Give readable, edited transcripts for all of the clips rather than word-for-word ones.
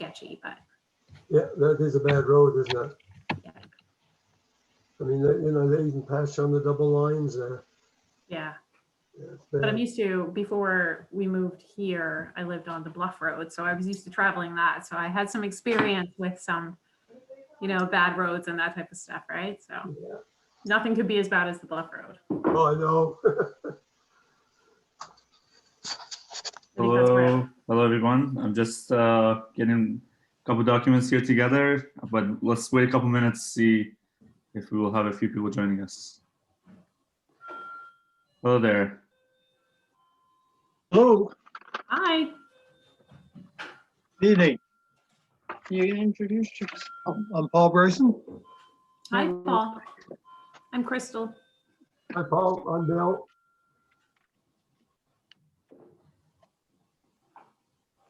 sketchy, but Yeah, that is a bad road, isn't it? yeah. I mean, they even patch on the double lines. Yeah. Yeah, it's But I'm bad. used to, before we moved here, I lived on the Bluff Road, so I was used to traveling that. So I had some experience with some, bad roads and that type of stuff, right? So Yeah. nothing could be as bad as the Bluff Road. Oh, I know. I think that's where. Hello everyone. I'm just getting a couple documents here together, but let's wait a couple minutes to see if we will have a few people joining us. Hello there. Hello, Hi. evening. Can you introduce yourself? I'm Paul Bryson. Hi, Paul. I'm Crystal. Hi, Paul. I'm Bill.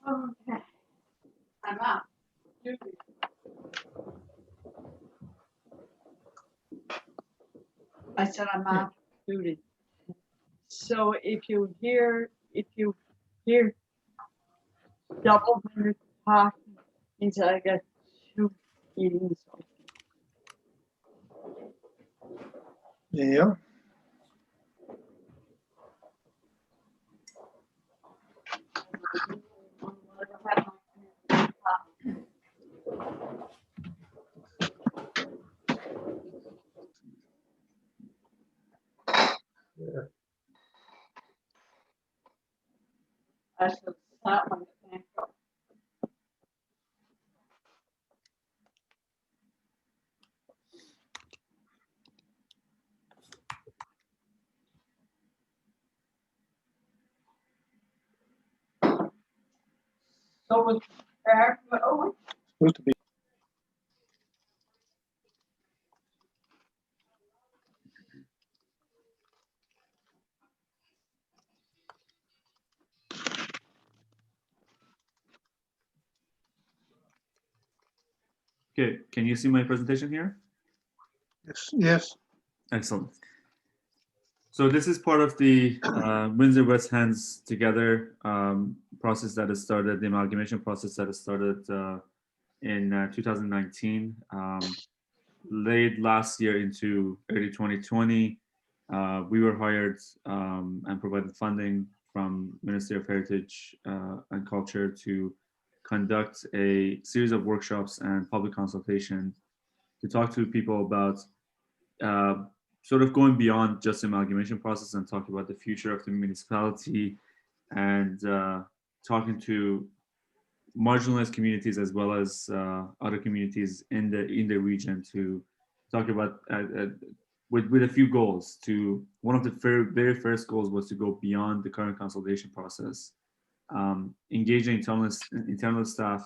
Okay. I'm up. I said I'm off duty. So if you hear double minutes talking, means I got 2 meetings. Yeah. Yeah. I should stop when I can't go. So was Supposed to be. Okay, can you see my presentation here? Yes. Yes. Excellent. So this is part of the Windsor West Hands Together process that has started, the amalgamation process that has started in 2019. Late last year into early 2020, we were hired and provided funding from Ministry of Heritage and Culture to conduct a series of workshops and public consultation to talk to people about sort of going beyond just the amalgamation process and talking about the future of the municipality and talking to marginalized communities as well as other communities in the region to talk about with a few goals. To one of the very first goals was to go beyond the current consultation process, engaging internal staff,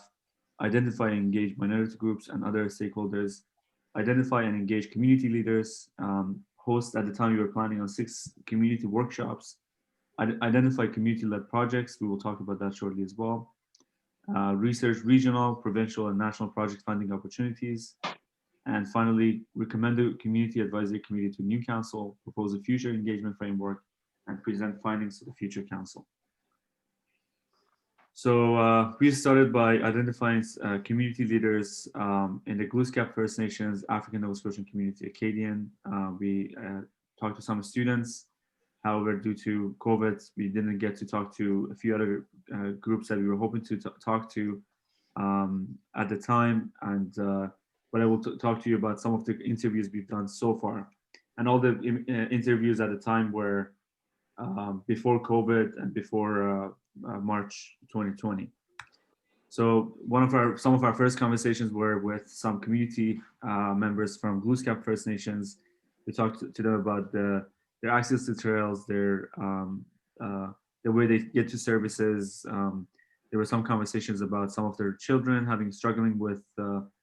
identify and engage minority groups and other stakeholders, identify and engage community leaders, host at the time we were planning on 6 community workshops, identify community-led projects. We will talk about that shortly as well. Research regional, provincial, and national project funding opportunities. And finally, recommend the Community Advisory Committee to new council, propose a future engagement framework, and present findings to the future council. So we started by identifying community leaders in the Glooscap First Nations, African Nova Scotian community, Acadian. We talked to some students. However, due to COVID, we didn't get to talk to a few other groups that we were hoping to talk to at the time. And but I will talk to you about some of the interviews we've done so far. And all the interviews at the time were before COVID and before March 2020. So some of our first conversations were with some community members from Glooscap First Nations. We talked to them about their access to trails, the way they get to services. There were some conversations about some of their children struggling with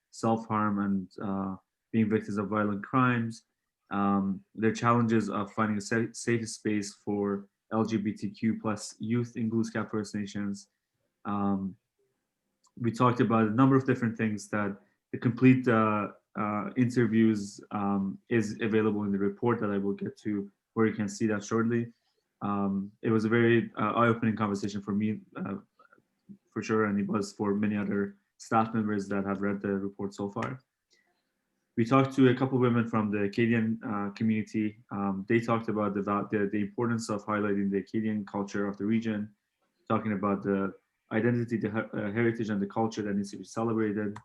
self-harm and being victims of violent crimes. Their challenges of finding a safe space for LGBTQ plus youth in Glooscap First Nations. We talked about a number of different things that the complete interviews is available in the report that I will get to, where you can see that shortly. It was a very eye-opening conversation for me, for sure, and it was for many other staff members that have read the report so far. We talked to a couple of women from the Acadian community. They talked about the importance of highlighting the Acadian culture of the region, talking about the identity, the heritage, and the culture that needs to be celebrated.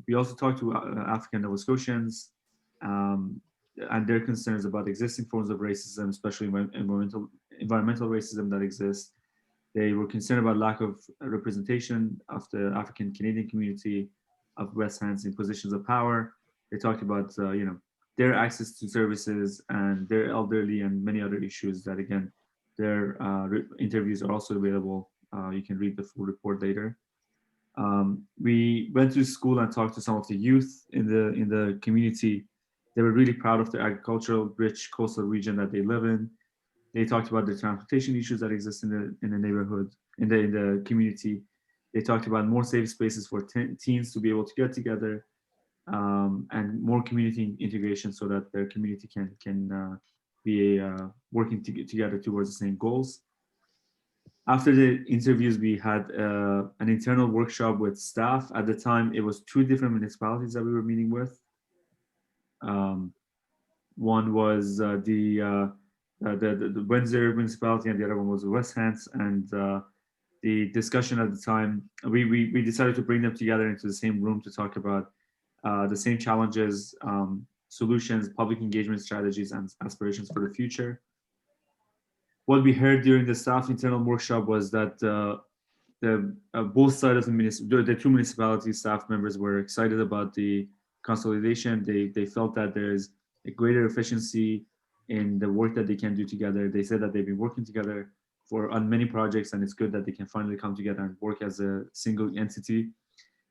We also talked to African Nova Scotians and their concerns about existing forms of racism, especially environmental racism that exists. They were concerned about lack of representation of the African Canadian community of West Hants in positions of power. They talked about their access to services and their elderly and many other issues that, again, their interviews are also available. You can read the full report later. We went to school and talked to some of the youth in the community. They were really proud of the agricultural rich coastal region that they live in. They talked about the transportation issues that exist in the neighborhood, in the community. They talked about more safe spaces for teens to be able to get together, and more community integration so that their community can be working together towards the same goals. After the interviews, we had an internal workshop with staff. At the time, it was 2 different municipalities that we were meeting with. One was the Windsor municipality, and the other one was the West Hants. And the discussion at the time, we decided to bring them together into the same room to talk about the same challenges, solutions, public engagement strategies, and aspirations for the future. What we heard during the staff internal workshop was that both sides of the 2 municipality staff members were excited about the consolidation. They felt that there's a greater efficiency in the work that they can do together. They said that they've been working together on many projects, and it's good that they can finally come together and work as a single entity.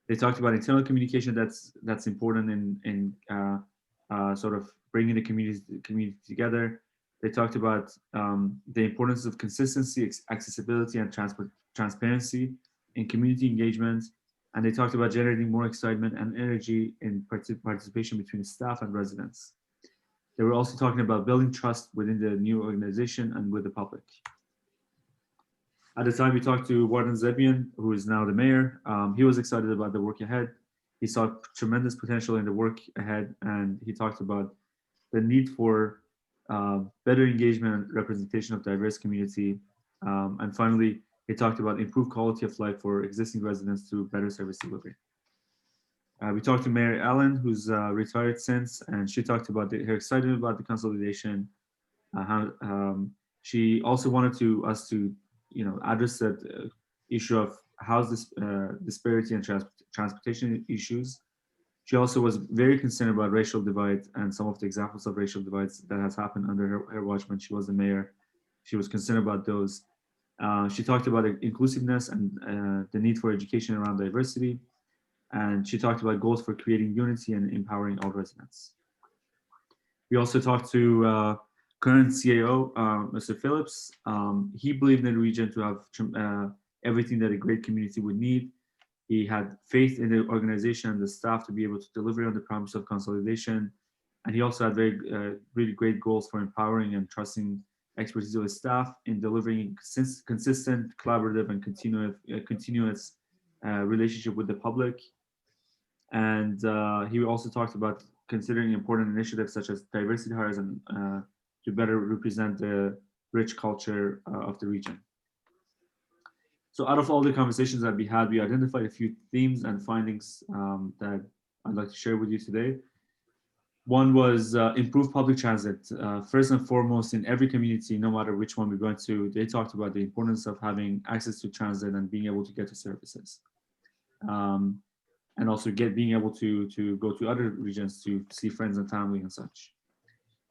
They talked about internal communication that's important in sort of bringing the community together. They talked about the importance of consistency, accessibility, and transparency in community engagement. And they talked about generating more excitement and energy in participation between staff and residents. They were also talking about building trust within the new organization and with the public. At the time, we talked to Warden Zebian, who is now the mayor. He was excited about the work ahead. He saw tremendous potential in the work ahead, and he talked about the need for better engagement and representation of diverse community. And finally, he talked about improved quality of life for existing residents through better service delivery. We talked to Mayor Allen, who's retired since, and she talked about her excitement about the consolidation. She also wanted us to address that issue of house disparity and transportation issues. She also was very concerned about racial divide and some of the examples of racial divides that has happened under her watch when she was the mayor. She was concerned about those. She talked about inclusiveness and the need for education around diversity. And she talked about goals for creating unity and empowering all residents. We also talked to current CAO, Mr. Phillips. He believed in the region to have everything that a great community would need. He had faith in the organization and the staff to be able to deliver on the promise of consolidation. And he also had really great goals for empowering and trusting expertise of his staff in delivering consistent, collaborative, and continuous relationship with the public. And he also talked about considering important initiatives such as diversity hires and to better represent the rich culture of the region. So out of all the conversations that we had, we identified a few themes and findings that I'd like to share with you today. One was improved public transit. First and foremost, in every community, no matter which one we went to, they talked about the importance of having access to transit and being able to get to services. And also being able to go to other regions to see friends and family and such.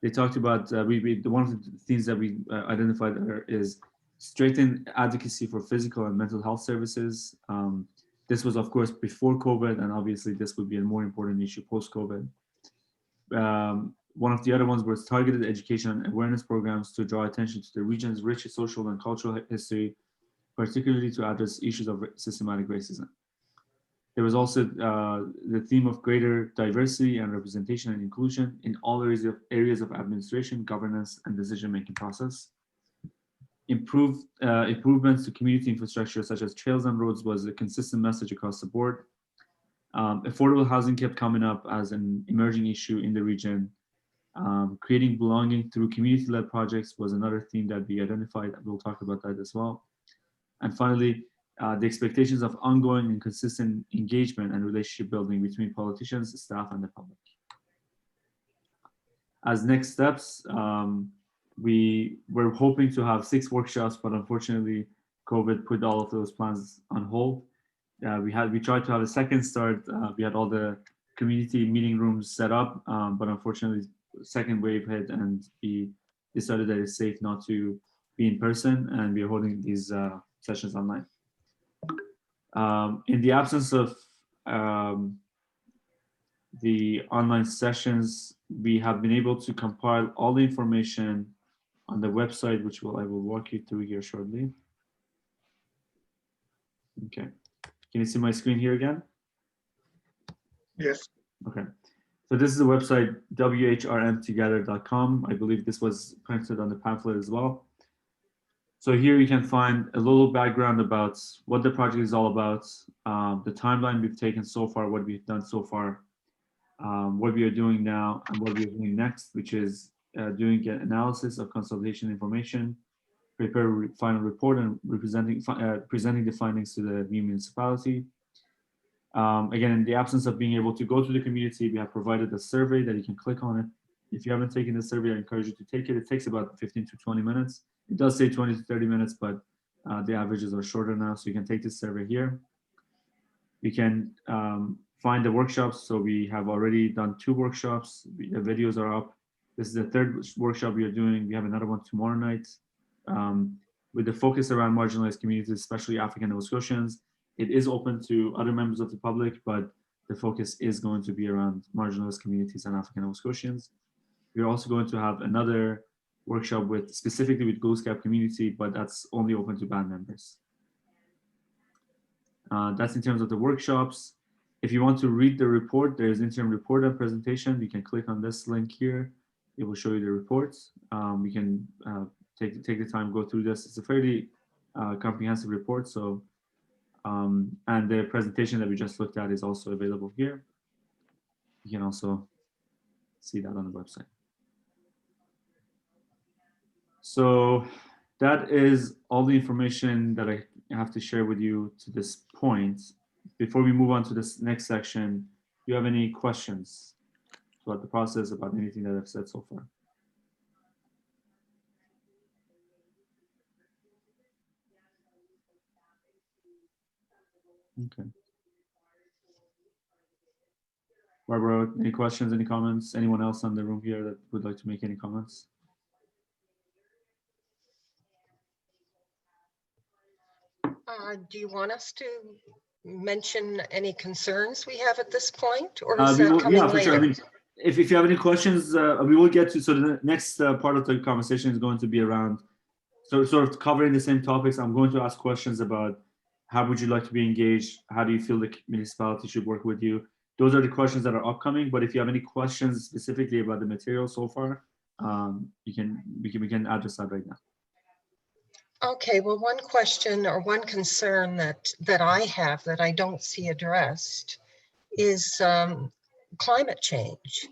They talked about, one of the things that we identified is strengthen advocacy for physical and mental health services. This was, of course, before COVID, and obviously this would be a more important issue post-COVID. One of the other ones was targeted education and awareness programs to draw attention to the region's rich social and cultural history, particularly to address issues of systematic racism. There was also the theme of greater diversity and representation and inclusion in all areas of administration, governance, and decision-making process. Improvements to community infrastructure such as trails and roads was a consistent message across the board. Affordable housing kept coming up as an emerging issue in the region. Creating belonging through community-led projects was another theme that we identified. We'll talk about that as well. And finally, the expectations of ongoing and consistent engagement and relationship building between politicians, staff, and the public. As next steps, we were hoping to have 6 workshops, but unfortunately, COVID put all of those plans on hold. We tried to have a second start. We had all the community meeting rooms set up, but unfortunately, second wave hit, and we decided that it's safe not to be in person, and we are holding these sessions online. In the absence of the online sessions, we have been able to compile all the information on the website, which I will walk you through here shortly. Okay, can you see my screen here again? Yes. Okay, so this is the website, whrmtogether.com. I believe this was printed on the pamphlet as well. So here you can find a little background about what the project is all about, the timeline we've taken so far, what we've done so far, what we are doing now, and what we are doing next, which is doing an analysis of consultation information, prepare a final report, and presenting the findings to the new municipality. Again, in the absence of being able to go to the community, we have provided a survey that you can click on it. If you haven't taken the survey, I encourage you to take it. It takes about 15 to 20 minutes. It does say 20 to 30 minutes, but the averages are shorter now. So you can take this survey here. You can find the workshops. So we have already done 2 workshops. The videos are up. This is the 3rd workshop we are doing. We have another one tomorrow night with the focus around marginalized communities, especially African Nova Scotians. It is open to other members of the public, but the focus is going to be around marginalized communities and African Nova Scotians. We're also going to have another workshop specifically with Goose Gap community, but that's only open to band members. That's in terms of the workshops. If you want to read the report, there's interim report and presentation. You can click on this link here. It will show you the reports. We can take the time, go through this. It's a fairly comprehensive report. So, and the presentation that we just looked at is also available here. You can also see that on the website. So that is all the information that I have to share with you to this point. Before we move on to this next section, do you have any questions about the process, about anything that I've said so far? Okay. Barbara, any questions, any comments? Anyone else in the room here that would like to make any comments? Do you want us to mention any concerns we have at this point, or is that coming yeah, for later? sure. I mean, if you have any questions, we will get to. So the next part of the conversation is going to be around sort of covering the same topics. I'm going to ask questions about how would you like to be engaged? How do you feel the municipality should work with you? Those are the questions that are upcoming. But if you have any questions specifically about the material so far, we can address that right now. Okay, well, one question or one concern that I have that I don't see addressed is climate change.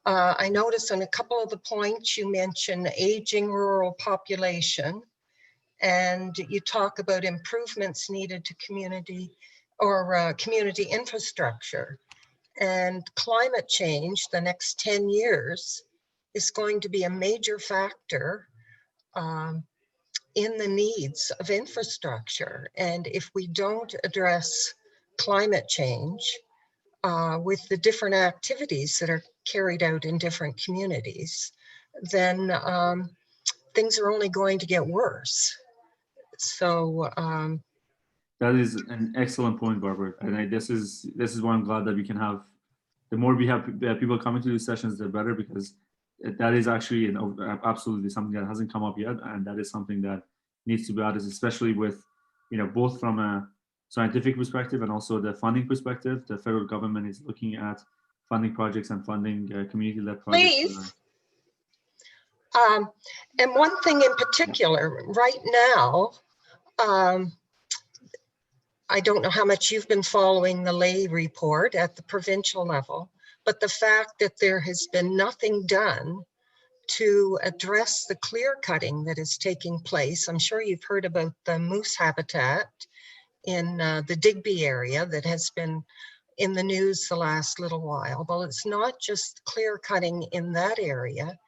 I noticed on a couple of the points you mentioned aging rural population, and you talk about improvements needed to community infrastructure. And climate change, the next 10 years, is going to be a major factor in the needs of infrastructure. And if we don't address climate change with the different activities that are carried out in different communities, then things are only going to get worse. So that is an excellent point, Barbara. And this is why I'm glad that we can have, the more we have people coming to these sessions, the better, because that is actually absolutely something that hasn't come up yet, and that is something that needs to be added, especially with, both from a scientific perspective and also the funding perspective. The federal government is looking at funding projects and funding community-led projects. please. And one thing in particular, right now, I don't know how much you've been following the lay report at the provincial level, but the fact that there has been nothing done to address the clear cutting that is taking place. I'm sure you've heard about the moose habitat in the Digby area that has been in the news the last little while. Well, it's not just clear cutting in that area.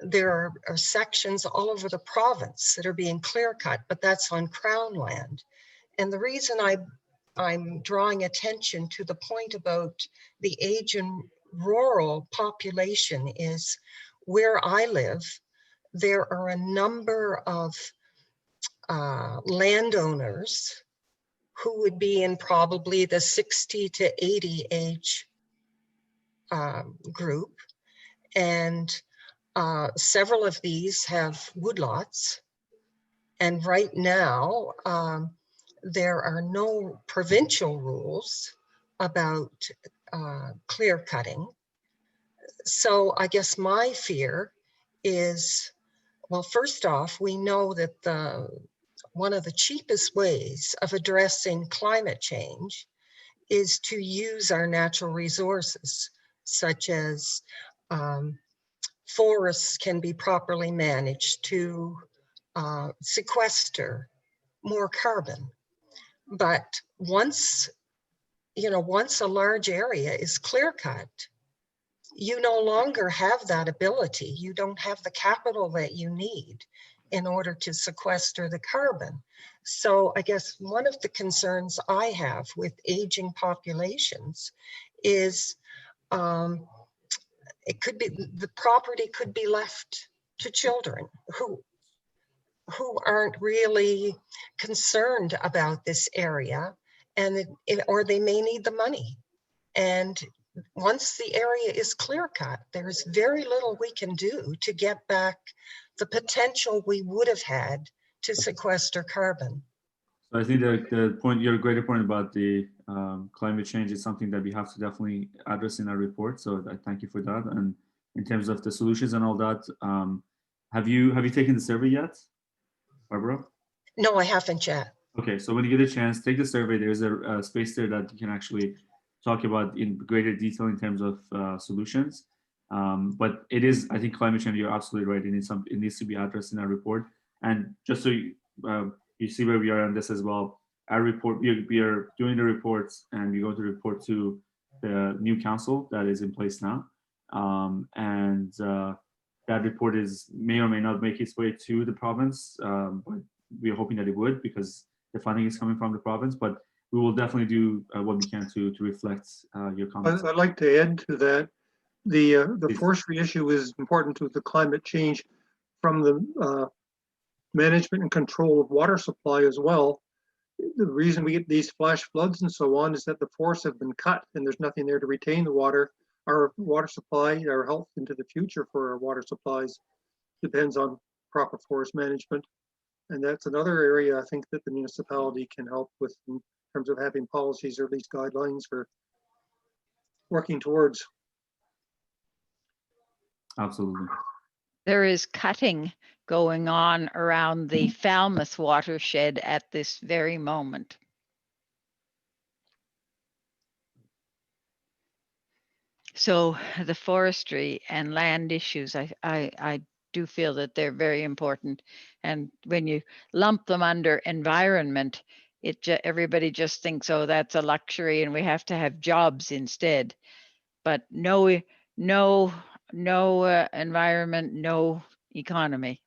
There are sections all over the province that are being clear cut, but that's on Crown land. And the reason I'm drawing attention to the point about the age and rural population is where I live, there are a number of landowners who would be in probably the 60 to 80 age group. And several of these have woodlots. And right now, there are no provincial rules about clear cutting. So I guess my fear is, well, first off, we know that one of the cheapest ways of addressing climate change is to use our natural resources, such as forests can be properly managed to sequester more carbon. But once a large area is clear cut, you no longer have that ability. You don't have the capital that you need in order to sequester the carbon. So I guess one of the concerns I have with aging populations is it could be, the property could be left to children who aren't really concerned about this area, and or they may need the money. And once the area is clear cut, there's very little we can do to get back the potential we would have had to sequester carbon. So I think the point, your greater point about the climate change is something that we have to definitely address in our report. So I thank you for that. And in terms of the solutions and all that, have you taken the survey yet, Barbara? No, I haven't yet. Okay, so when you get a chance, take the survey. There's a space there that you can actually talk about in greater detail in terms of solutions. But it is, I think, climate change, you're absolutely right. It needs to be addressed in our report. And just so you see where we are on this as well, our report, we are doing the reports, and we're going to report to the new council that is in place now. That report may or may not make its way to the province, but we are hoping that it would, because the funding is coming from the province. But we will definitely do what we can to reflect your comments. I'd like to add to that. The forestry issue is important to the climate change from the management and control of water supply as well. The reason we get these flash floods and so on is that the forests have been cut and there's nothing there to retain the water. Our water supply, our health into the future for our water supplies depends on proper forest management. And that's another area I think that the municipality can help with in terms of having policies or at least guidelines for working towards. Absolutely. There is cutting going on around the Falmouth watershed at this very moment. So the forestry and land issues, I do feel that they're very important. And when you lump them under environment, everybody just thinks, oh, that's a luxury and we have to have jobs instead. But no environment, no economy.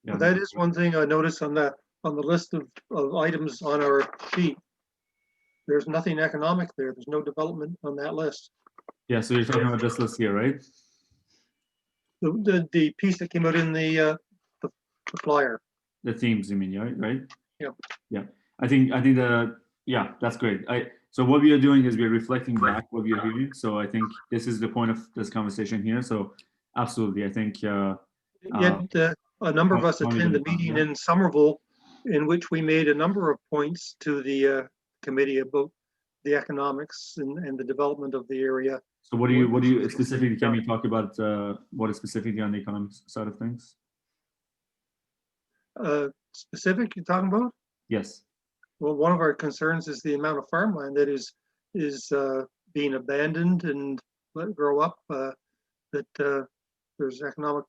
Yeah. Well, that is one thing I noticed on the list of items on our sheet. There's nothing economic there. There's no development on that list. Yeah, so you're talking about this list here, right? The piece that came out in the flyer. The themes, you mean, right? Yeah. Yeah, I think yeah, that's great. So what we are doing is we're reflecting back what we are hearing. So I think this is the point of this conversation here. So absolutely, I think. Yet a number of us attend the meeting in Somerville, in which we made a number of points to the committee about the economics and the development of the area. So what do you specifically, can you talk about what is specifically on the economic side of things? Specific you're talking about? Yes. Well, one of our concerns is the amount of farmland that is being abandoned and let grow up. That there's economic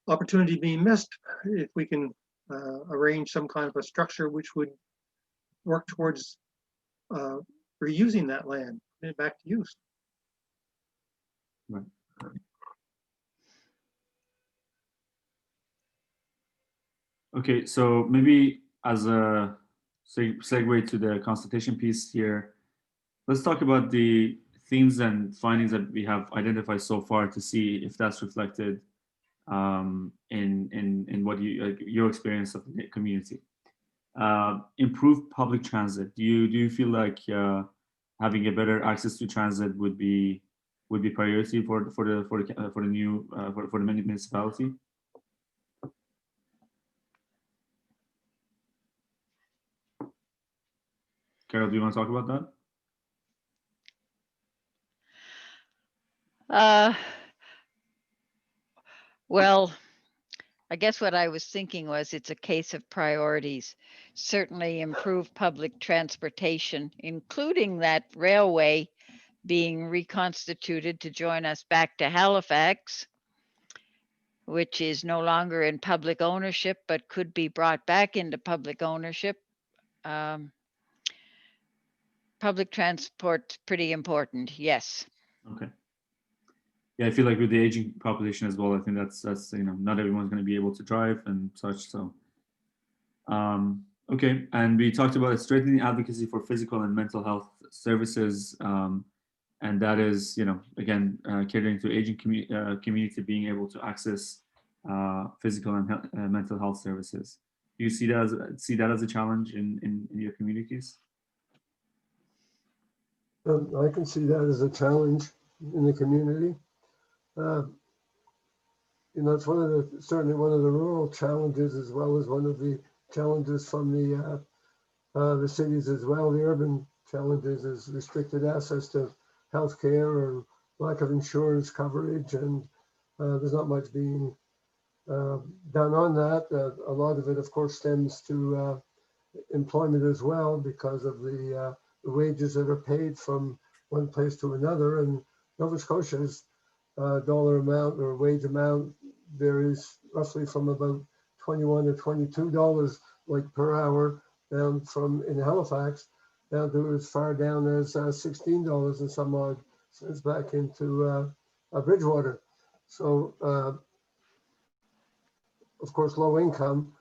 opportunity being missed if we can arrange some kind of a structure which would work towards reusing that land, putting it back to use. Right. Okay, so maybe as a segue to the consultation piece here, let's talk about the themes and findings that we have identified so far to see if that's reflected in what your experience of the community. Improve public transit. Do you feel like having a better access to transit would be priority for the municipality? Carol, do you want to talk about that? Well, I guess what I was thinking was it's a case of priorities. Certainly improve public transportation, including that railway being reconstituted to join us back to Halifax, which is no longer in public ownership, but could be brought back into public ownership. Public transport's pretty important, yes. Okay. Yeah, I feel like with the aging population as well, I think that's not everyone's going to be able to drive and such. So, okay. And we talked about strengthening advocacy for physical and mental health services, and that is again catering to aging community being able to access physical and mental health services. Do you see that as a challenge in your communities? I can see that as a challenge in the community. It's certainly one of the rural challenges, as well as one of the challenges from the cities as well. The urban challenges is restricted access to healthcare or lack of insurance coverage, and there's not much being done on that. A lot of it, of course, stems to employment as well, because of the wages that are paid from one place to another. And Nova Scotia's dollar amount or wage amount varies roughly from about $21 or $22 per hour down from in Halifax down to as far down as $16 and some odd cents back into Bridgewater. So of course, low income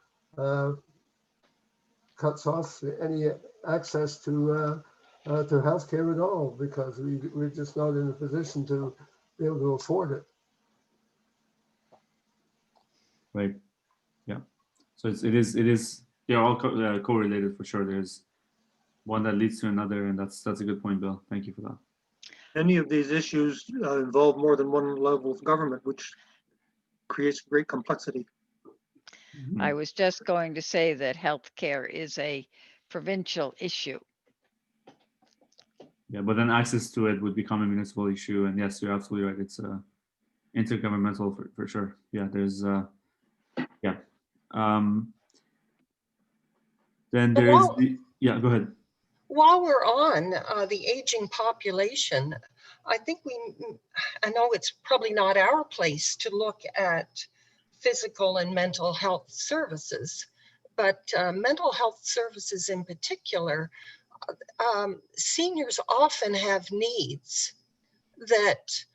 cuts off any access to healthcare at all, because we're just not in a position to be able to afford it. Right. Yeah. So it is they're all correlated for sure. There's one that leads to another, and that's a good point, Bill. Thank you for that. Any of these issues involve more than one level of government, which creates great complexity. Mm-hmm. I was just going to say that healthcare is a provincial issue. Yeah, but then access to it would become a municipal issue. And yes, you're absolutely right. It's intergovernmental for sure. Yeah, there's yeah. Then there is yeah, go ahead. While we're on the aging population, I think I know it's probably not our place to look at physical and mental health services, but mental health services in particular, seniors often have needs that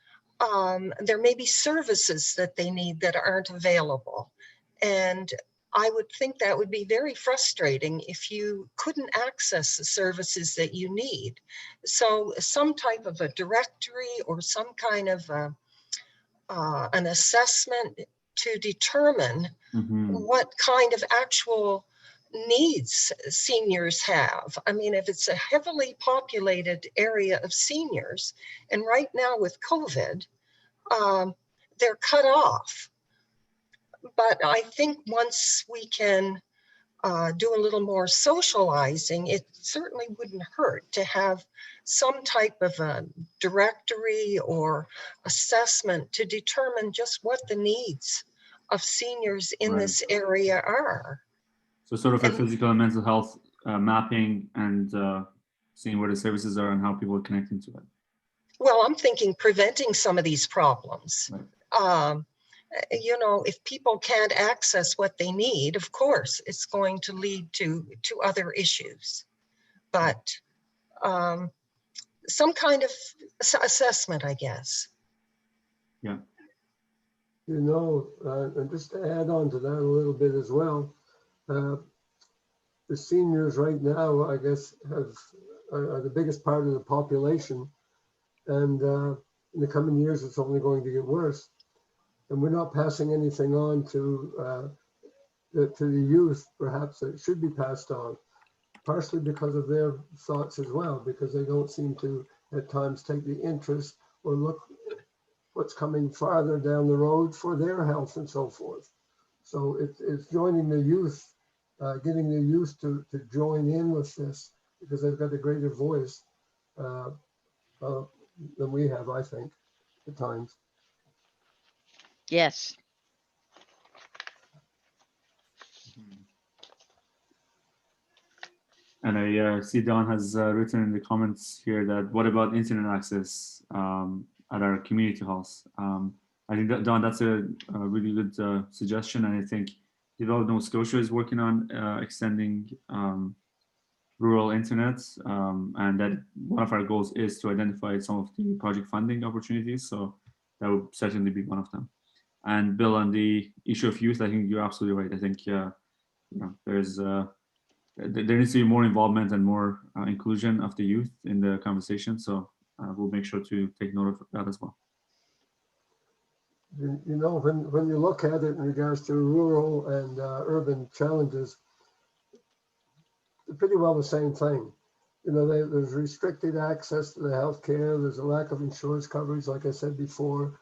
there may be services that they need that aren't available. And I would think that would be very frustrating if you couldn't access the services that you need. So some type of a directory or some kind of an assessment to determine what kind of actual needs seniors have. I mean, if it's a heavily populated area of seniors, and right now with COVID, they're cut off. But I think once we can do a little more socializing, it certainly wouldn't hurt to have some type of a directory or assessment to determine just what the needs of seniors in Right. this area are. So sort of a And- physical and mental health mapping and seeing where the services are and how people are connecting to it. Well, I'm thinking preventing some of these problems. Right. You know, if people can't access what they need, of course, it's going to lead to other issues. But some kind of assessment, I guess. Yeah. You know, and just to add on to that a little bit as well, the seniors right now, I guess, are the biggest part of the population. And in the coming years, it's only going to get worse. And we're not passing anything on to the youth, perhaps, that should be passed on, partially because of their thoughts as well, because they don't seem to at times take the interest or look what's coming farther down the road for their health and so forth. So it's joining the youth, getting the youth to join in with this, because they've got a greater voice than we have, I think, at times. Yes. And I see Don has written in the comments here that what about internet access at our community halls? I think that, Don, that's a really good suggestion. And I think Develop Nova Scotia is working on extending rural internet. And that one of our goals is to identify some of the project funding opportunities. So that would certainly be one of them. And Bill, on the issue of youth, I think you're absolutely right. I think you know, there needs to be more involvement and more inclusion of the youth in the conversation. So we'll make sure to take note of that as well. You know, when you look at it in regards to rural and urban challenges, they're pretty well the same thing. You know, there's restricted access to the healthcare. There's a lack of insurance coverage, like I said before.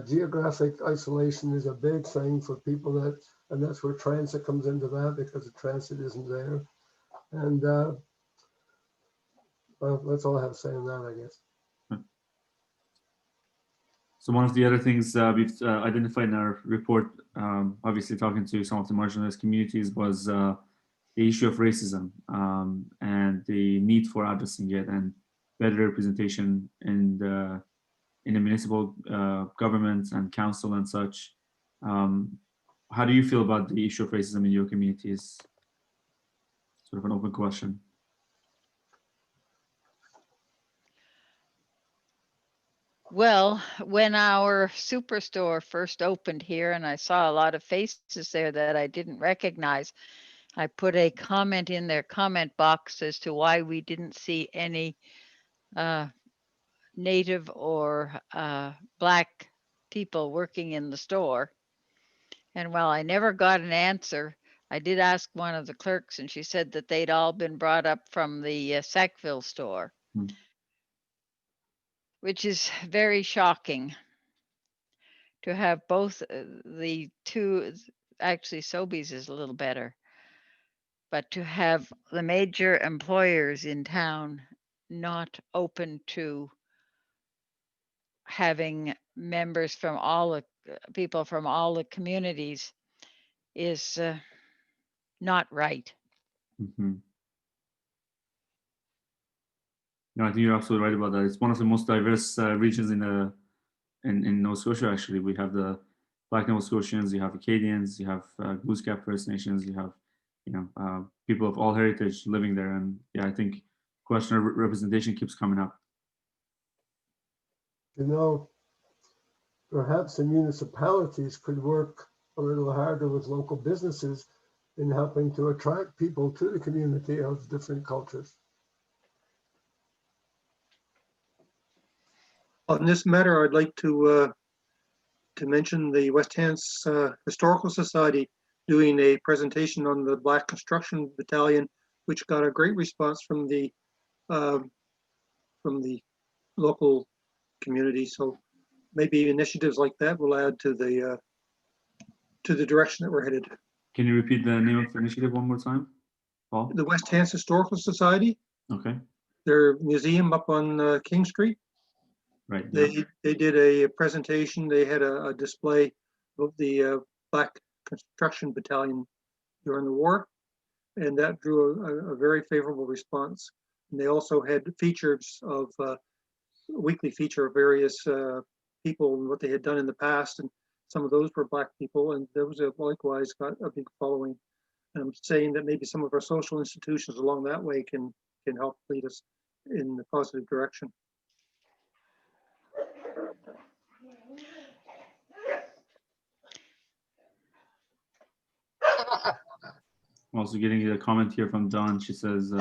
Geographic isolation is a big thing for people and that's where transit comes into that, because the transit isn't there. And well, that's all I have to say on that, I guess. So one of the other things we've identified in our report, obviously talking to some of the marginalized communities, was the issue of racism and the need for addressing it and better representation in the municipal government and council and such. How do you feel about the issue of racism in your communities? Sort of an open question. Well, when our superstore first opened here and I saw a lot of faces there that I didn't recognize, I put a comment in their comment box as to why we didn't see any Native or Black people working in the store. And while I never got an answer, I did ask one of the clerks and she said that they'd all been brought up from the Sackville store. Which is very shocking to have both the two, actually Sobeys is a little better, but to have the major employers in town not open to having members from all the people from all the communities is not right. Mm-hmm. No, I think you're absolutely right about that. It's one of the most diverse regions in Nova Scotia. Actually, we have the Black Nova Scotians, you have Acadians, you have Goose Gap First Nations, you have people of all heritage living there, and yeah, I think question of representation keeps coming up. You know, perhaps the municipalities could work a little harder with local businesses in helping to attract people to the community of different cultures. On this matter, I'd like to mention the West Hants Historical Society doing a presentation on the Black Construction Battalion, which got a great response from the local community. So maybe initiatives like that will add to the direction that we're headed. Can you repeat the name of the initiative one more time, Paul? The West Hants Historical Society, Okay, their museum up on King Street. right. Yeah. They did a presentation. They had a display of the Black Construction Battalion during the war, and that drew a very favorable response. And they also had features of a weekly feature of various people and what they had done in the past, and some of those were Black people, and those have likewise got a big following. And I'm saying that maybe some of our social institutions along that way can help lead us in the positive direction. I'm also getting a comment here from Dawn. She says,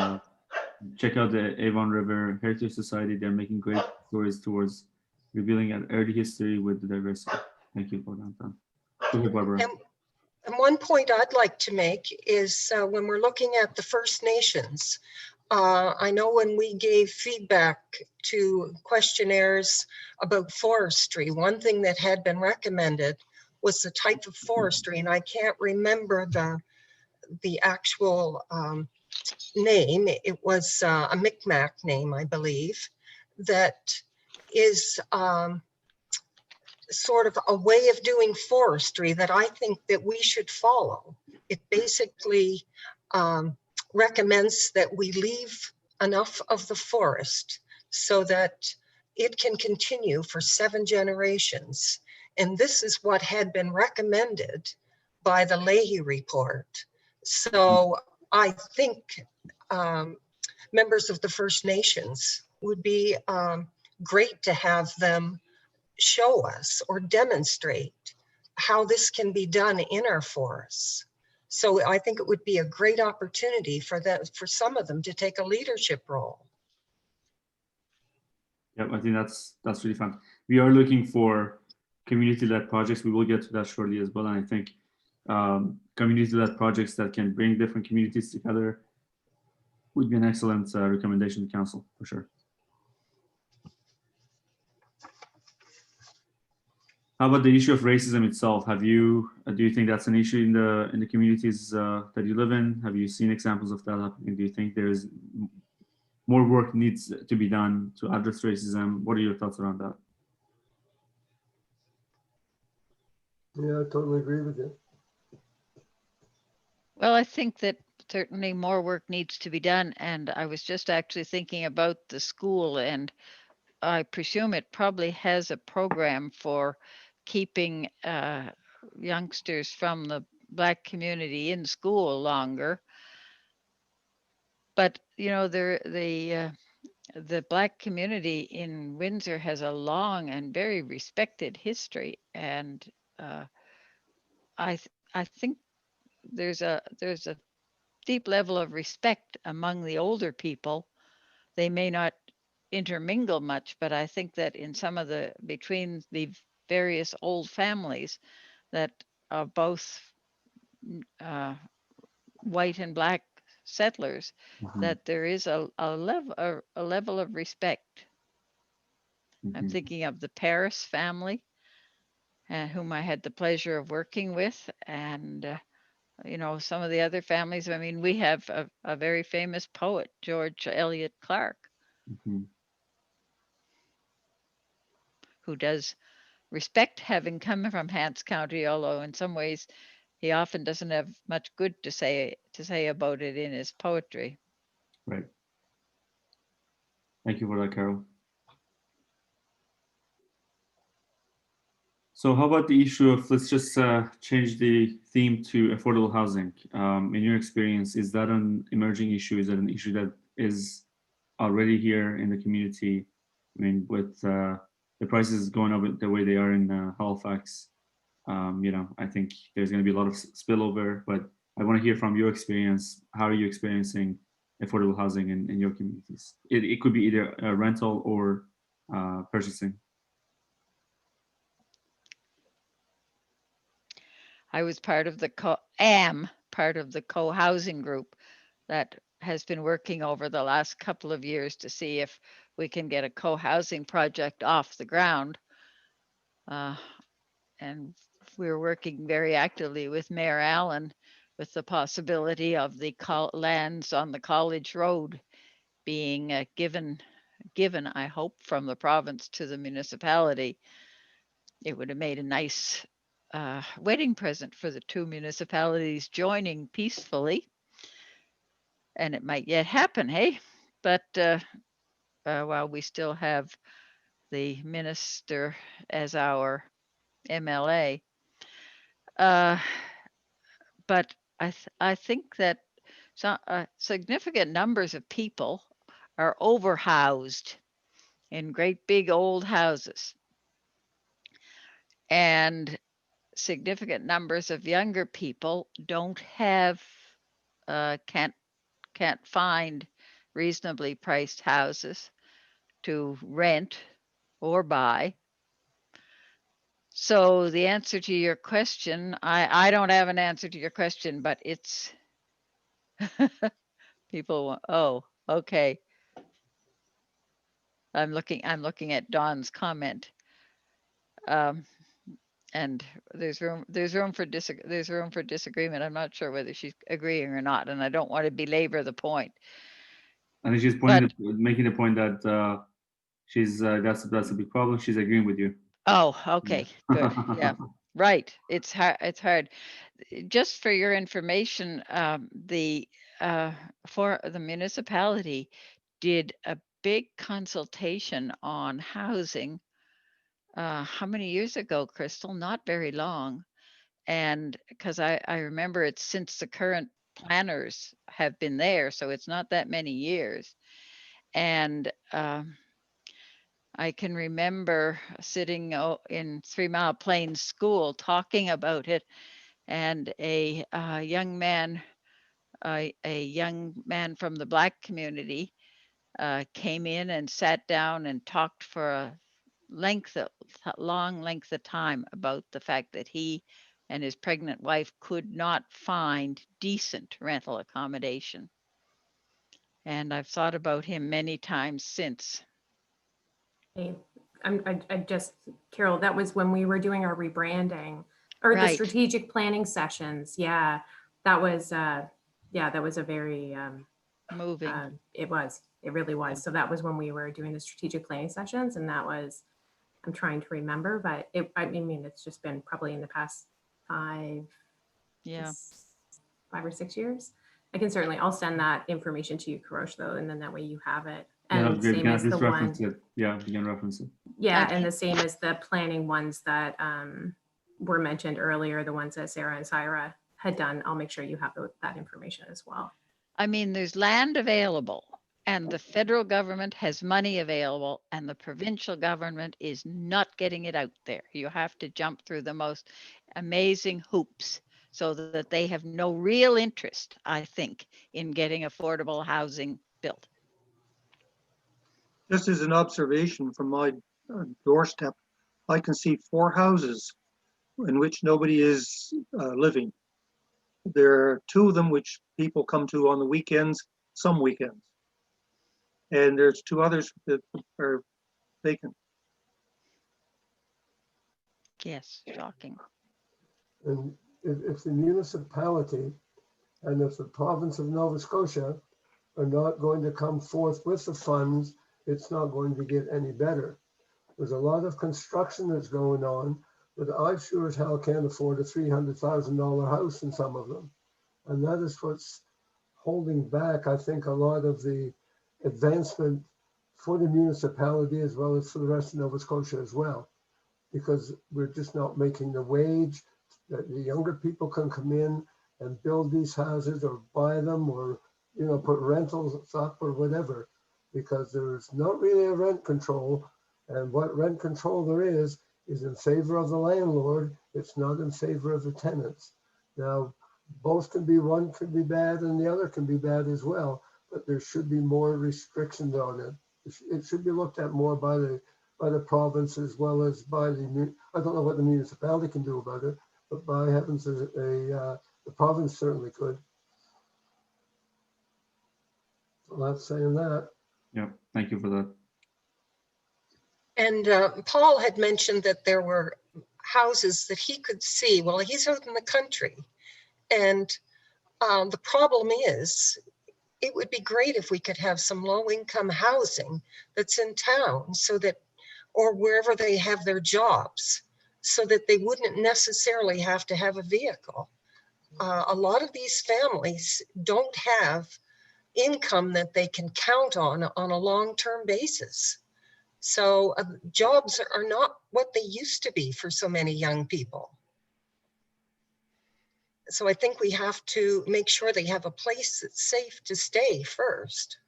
check out the Avon River Heritage Society. They're making great stories towards revealing an early history with the diversity. Thank you for that, Dawn. Go ahead, Barbara. And one point I'd like to make is when we're looking at the First Nations, I know when we gave feedback to questionnaires about forestry, one thing that had been recommended was the type of forestry, and I can't remember the actual name. It was a Mi'kmaq name, I believe, that is sort of a way of doing forestry that I think that we should follow. It basically recommends that we leave enough of the forest so that it can continue for 7 generations. And this is what had been recommended by the Leahy report. So I think members of the First Nations would be great to have them show us or demonstrate how this can be done in our forests. So I think it would be a great opportunity for some of them to take a leadership role. Yep, I think that's really fun. We are looking for community-led projects. We will get to that shortly as well. And I think community-led projects that can bring different communities together would be an excellent recommendation to council for sure. How about the issue of racism itself? Do you think that's an issue in the communities that you live in? Have you seen examples of that happening? Do you think there is more work needs to be done to address racism? What are your thoughts around that? Yeah, I totally agree with you. Well, I think that certainly more work needs to be done. And I was just actually thinking about the school, and I presume it probably has a program for keeping youngsters from the Black community in school longer. But, you know, the Black community in Windsor has a long and very respected history. And I think there's a deep level of respect among the older people. They may not intermingle much, but I think that in some of between the various old families that are both white and Black settlers, that there is a level of respect. I'm thinking of the Paris family, whom I had the pleasure of working with, and you know, some of the other families. I mean, we have a very famous poet, George Eliot Clark, who does respect having come from Hants County, although in some ways he often doesn't have much good to say about it in his poetry. Right. Thank you for that, Carol. So how about the issue of, let's just change the theme to affordable housing. In your experience, is that an emerging issue? Is that an issue that is already here in the community? I mean, with the prices going up the way they are in Halifax, you know, I think there's going to be a lot of spillover, but I want to hear from your experience. How are you experiencing affordable housing in your communities? It could be either a rental or purchasing. I was part of the co-housing group that has been working over the last couple of years to see if we can get a co-housing project off the ground. And we're working very actively with Mayor Allen with the possibility of the lands on the College Road being given, I hope, from the province to the municipality. It would have made a nice wedding present for the two municipalities joining peacefully. And it might yet happen, hey? But while we still have the minister as our MLA. But I think that significant numbers of people are overhoused in great big old houses. And significant numbers of younger people don't have, can't find reasonably priced houses to rent or buy. So the answer to your question, I don't have an answer to your question, but it's people, oh, okay. I'm looking at Dawn's comment. And there's room for disagreement. I'm not sure whether she's agreeing or not, and I don't want to belabor the point. I think she's making the point that she's that's a big problem. She's agreeing with you. Oh, okay, good. Yeah, right. It's hard. Just for your information, for the municipality did a big consultation on housing. How many years ago, Crystal? Not very long. And because I remember it's since the current planners have been there, so it's not that many years. And I can remember sitting in 3 Mile Plains School talking about it, and a young man from the Black community came in and sat down and talked for a long length of time about the fact that he and his pregnant wife could not find decent rental accommodation. And I've thought about him many times since. Hey, I just, Carol, that was when we were doing our rebranding or the Right. strategic planning sessions. Yeah, that was a very, Moving. it really was. So that was when we were doing the strategic planning sessions, and that was, I'm trying to remember, but I mean, it's just been probably in the past 5 or 6 years. I'll send that information to you, Karosh, though, and then that way you have it. And yeah, same as the one. Yeah, you can reference it. Yeah, Okay. and the same as the planning ones that were mentioned earlier, the ones that Sarah and Syra had done. I'll make sure you have that information as well. I mean, there's land available, and the federal government has money available, and the provincial government is not getting it out there. You have to jump through the most amazing hoops so that they have no real interest, I think, in getting affordable housing built. Just as an observation from my doorstep, I can see 4 houses in which nobody is living. There are 2 of them which people come to on the weekends, some weekends. And there's 2 others that are vacant. Yes, shocking. And if the municipality and if the province of Nova Scotia are not going to come forth with the funds, it's not going to get any better. There's a lot of construction that's going on, but I sure as hell can't afford a $300,000 house in some of them. And that is what's holding back, I think, a lot of the advancement for the municipality as well as for the rest of Nova Scotia as well, because we're just not making the wage that the younger people can come in and build these houses or buy them or, you know, put rentals up or whatever, because there's not really a rent control. And what rent control there is in favor of the landlord. It's not in favor of the tenants. Now, both can be, one could be bad and the other can be bad as well, but there should be more restrictions on it. It should be looked at more by the province as well as by the, I don't know what the municipality can do about it, but by heavens, the province certainly could. So that's saying that. Yeah, thank you for that. And Paul had mentioned that there were houses that he could see. Well, he's out in the country, and The problem is, it would be great if we could have some low-income housing that's in town so that, or wherever they have their jobs, so that they wouldn't necessarily have to have a vehicle. A lot of these families don't have income that they can count on a long-term basis. So jobs are not what they used to be for so many young people. So I think we have to make sure they have a place that's safe to stay first.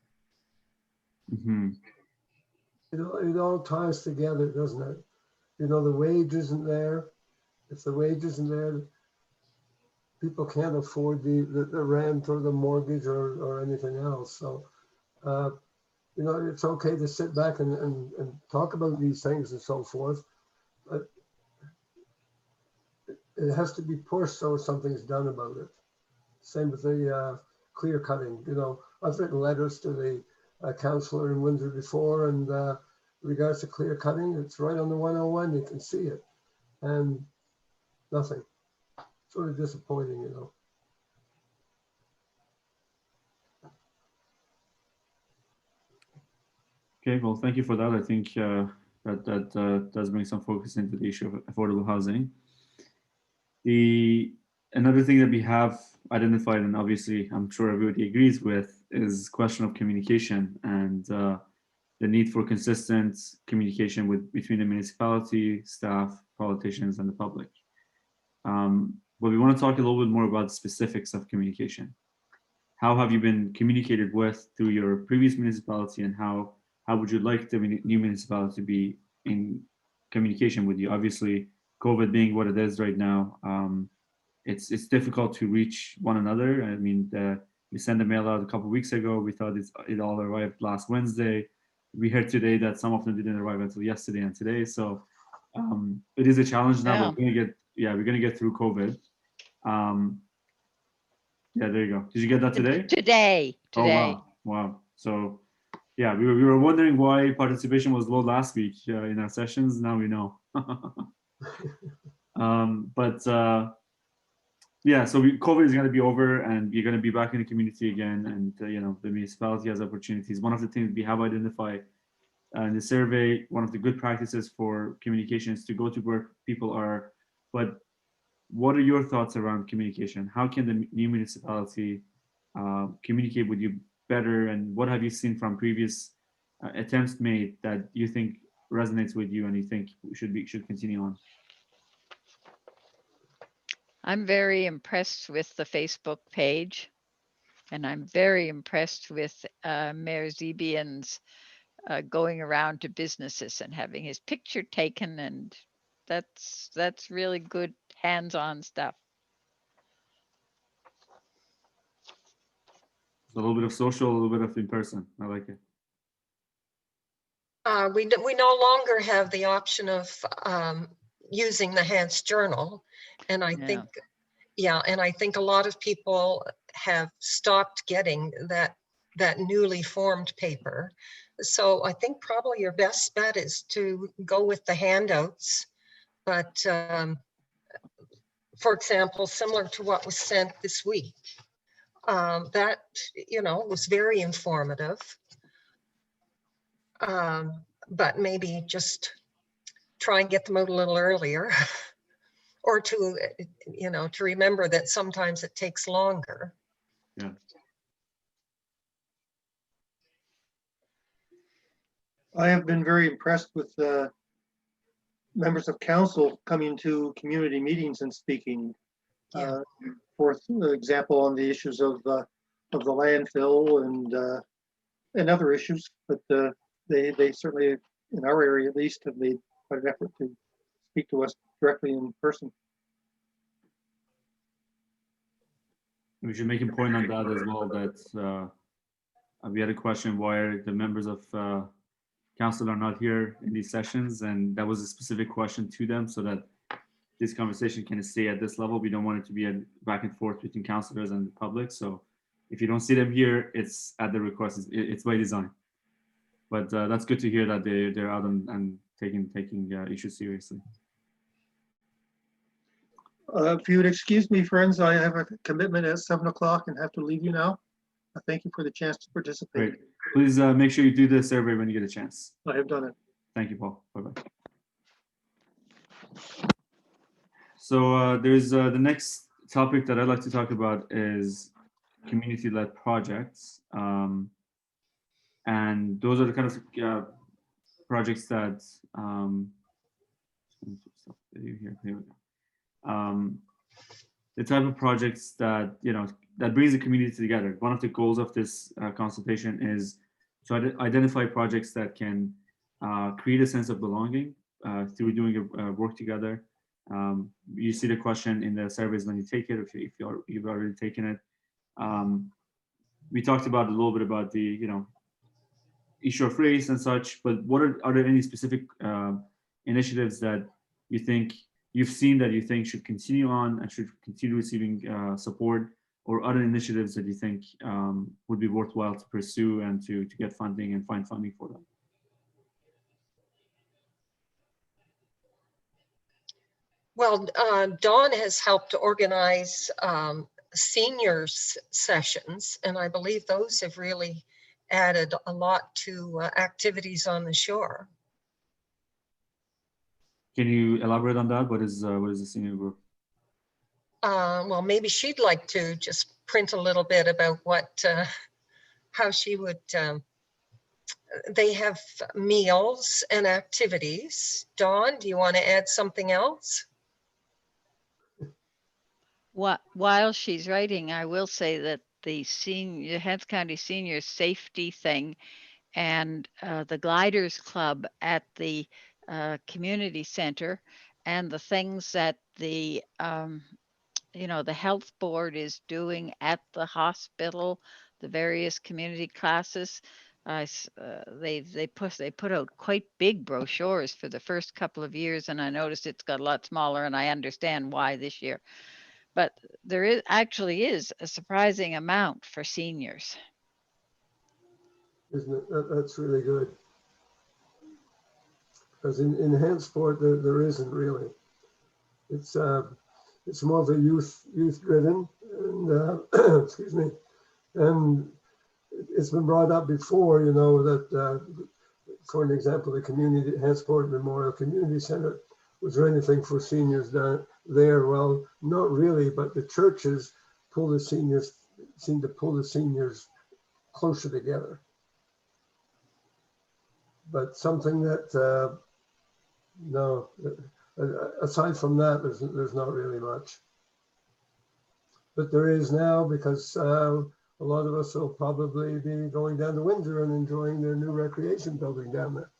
Mhm. It all ties together, doesn't it? You know, the wage isn't there. If the wage isn't there, people can't afford the rent or the mortgage or anything else. So, you know, it's okay to sit back and talk about these things and so forth, but it has to be pushed so something's done about it. Same with the clear cutting. You know, I've written letters to the councillor in Windsor before, and regards to clear cutting, it's right on the 101. You can see it, and nothing. Sort of disappointing, you know. Okay, well, thank you for that. I think that does bring some focus into the issue of affordable housing. Another thing that we have identified, and obviously I'm sure everybody agrees with, is question of communication and the need for consistent communication between the municipality, staff, politicians, and the public. But we want to talk a little bit more about the specifics of communication. How have you been communicated with through your previous municipality, and how would you like the new municipality to be in communication with you? Obviously, COVID being what it is right now, it's difficult to reach one another. I mean, we sent a mail out a couple of weeks ago. We thought it all arrived last Wednesday. We heard today that some of them didn't arrive until yesterday and today. So it is a challenge now, but we're gonna get through COVID. Yeah, there you go. Did you get that today? Today. Oh, wow. So yeah, we were wondering why participation was low last week in our sessions. Now we know. Yeah, so COVID is going to be over, and you're going to be back in the community again, and you know, the municipality has opportunities. One of the things we have identified in the survey, one of the good practices for communication is to go to where people are. But what are your thoughts around communication? How can the new municipality communicate with you better, and what have you seen from previous attempts made that you think resonates with you and you think should continue on? I'm very impressed with the Facebook page, and I'm very impressed with Mayor Zebian's going around to businesses and having his picture taken, and that's really good hands-on stuff. A little bit of social, a little bit of in person. I like it. We no longer have the option of using the Hants journal, and I think, and I think a lot of people have stopped getting that newly formed paper. So I think probably your best bet is to go with the handouts. But for example, similar to what was sent this week, that, you know, was very informative. But maybe just try and get them out a little earlier or to, you know, to remember that sometimes it takes longer. Yeah. I have been very impressed with members of council coming to community meetings and speaking. Yeah. For example, on the issues of the landfill and other issues, but they certainly, in our area at least, have made quite an effort to speak to us directly in person. We should make a point on that as well, that we had a question why the members of council are not here in these sessions, and that was a specific question to them, so that this conversation can stay at this level. We don't want it to be a back and forth between councillors and the public. So if you don't see them here, it's at the request. It's by design. But that's good to hear that they're out and taking issues seriously. If you would excuse me, friends, I have a commitment at 7 o'clock and have to leave you now. Thank you for the chance to participate. Great. Please make sure you do the survey when you get a chance. I have done it. Thank you, Paul. Bye-bye. So there's the next topic that I'd like to talk about is community-led projects. And those are the kind of projects that, here we go. The type of projects that, that brings the community together. One of the goals of this consultation is to identify projects that can create a sense of belonging through doing work together. You see the question in the surveys when you take it, if you've already taken it. We talked about a little bit about the, issue of race and such, but what are there any specific initiatives that you think you've seen that you think should continue on and should continue receiving support, or other initiatives that you think would be worthwhile to pursue and to get funding and find funding for them? Well, Dawn has helped organize seniors sessions, and I believe those have really added a lot to activities on the shore. Can you elaborate on that? What is the senior group? Well, maybe she'd like to just print a little bit about what, how she would, they have meals and activities. Dawn, do you want to add something else? While she's writing, I will say that the Hants County Senior Safety thing and the Gliders Club at the community center, and the things that the the health board is doing at the hospital, the various community classes. They put out quite big brochures for the first couple of years, and I noticed it's got a lot smaller, and I understand why this year. But there actually is a surprising amount for seniors. Isn't it? That's really good. Because in hand sport, there isn't really. It's more of a youth driven, and excuse me, and it's been brought up before, that for an example, the community hand sport Memorial Community Center, was there anything for seniors down there? Well, not really, but the churches seem to pull the seniors closer together. But something that, no, aside from that, there's not really much. But there is now, because a lot of us will probably be going down to Windsor and enjoying their new recreation building down there.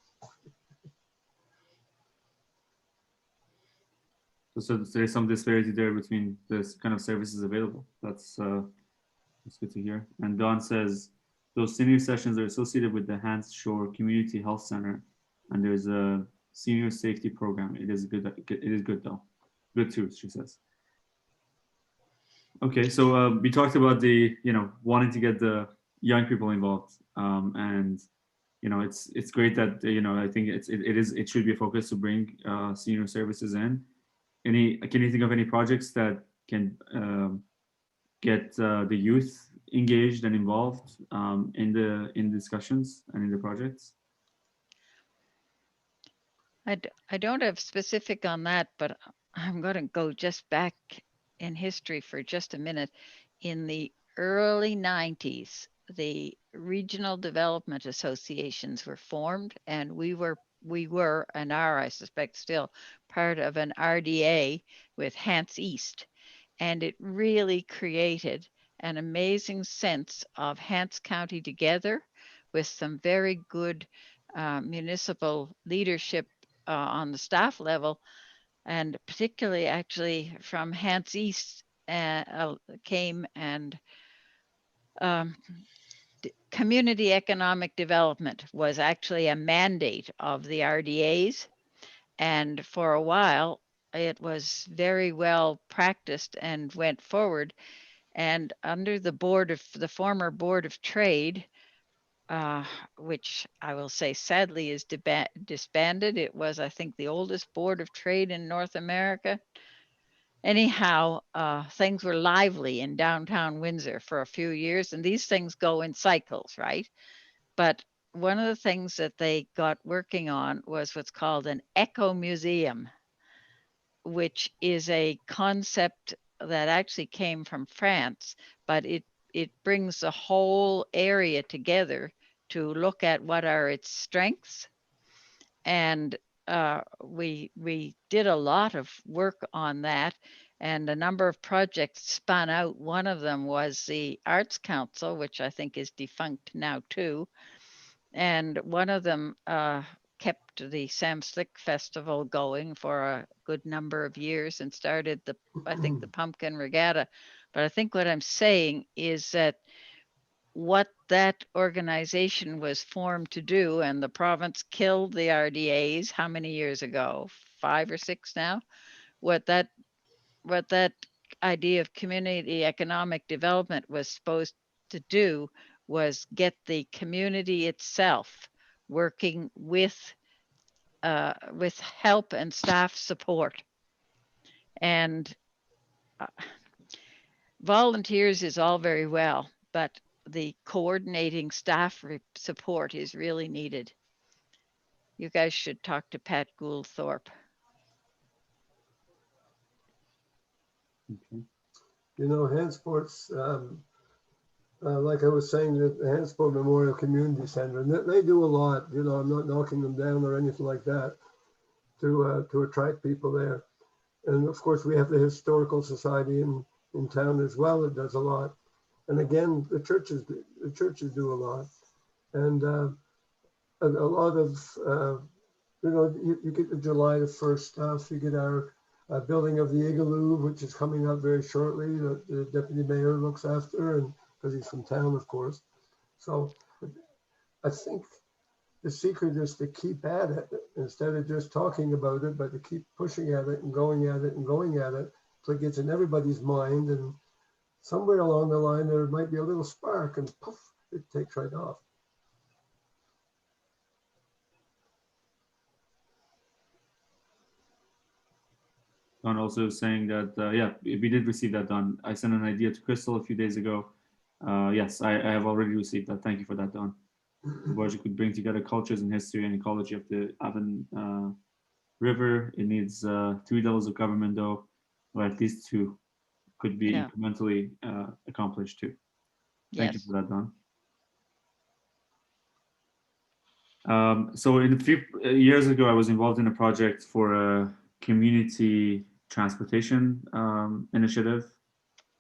So there's some disparity there between this kind of services available. That's good to hear. And Don says those senior sessions are associated with the Hants Shore Community Health Center, and there's a senior safety program. It is good. It is good though. Good too, she says. Okay, so we talked about the wanting to get the young people involved, and it's great that I think it should be a focus to bring senior services in. Can you think of any projects that can get the youth engaged and involved in discussions and in the projects? I don't have specific on that, but I'm going to go just back in history for just a minute. In the early 90s, the regional development associations were formed, and we were and are, I suspect still, part of an RDA with Hants East. And it really created an amazing sense of Hants County together, with some very good municipal leadership on the staff level, and particularly actually from Hants East came, and community economic development was actually a mandate of the RDAs. And for a while, it was very well practiced and went forward. And under the former Board of Trade, which I will say sadly is disbanded. It was, I think, the oldest Board of Trade in North America. anyhow, things were lively in downtown Windsor for a few years, and these things go in cycles, right? But one of the things that they got working on was what's called an eco museum, which is a concept that actually came from France, but it brings the whole area together to look at what are its strengths. And we did a lot of work on that, and a number of projects spun out. One of them was the Arts Council, which I think is defunct now too. And one of them kept the Sam Slick Festival going for a good number of years and started the, I think, the Pumpkin Regatta. But I think what I'm saying is that what that organization was formed to do, and the province killed the RDAs how many years ago? 5 or 6 now? What that idea of community economic development was supposed to do was get the community itself working with help and staff support. And volunteers is all very well, but the coordinating staff support is really needed. You guys should talk to Pat Gould-Thorpe. Okay. You know, Hantsport's, like I was saying, the Hantsport Memorial Community Center, and they do a lot. You know, I'm not knocking them down or anything like that, to attract people there. And of course, we have the Historical Society in town as well that does a lot. And again, the churches do a lot. And a lot of, you know, you get the July the 1st stuff. You get our building of the Igloo, which is coming up very shortly, that the deputy mayor looks after, and because he's from town, of course. So I think the secret is to keep at it instead of just talking about it, but to keep pushing at it and going at it and going at it till it gets in everybody's mind. And somewhere along the line, there might be a little spark and poof, it takes right off. Don also saying that, yeah, we did receive that, Don. I sent an idea to Crystal a few days ago. Yes, I have already received that. Thank you for that, Don. The project could bring together cultures and history and ecology of the Avon River. It needs 3 levels of government, though, or at least 2 could be incrementally accomplished too. Thank you for that, Don. So in a few years ago, I was involved in a project for a community transportation initiative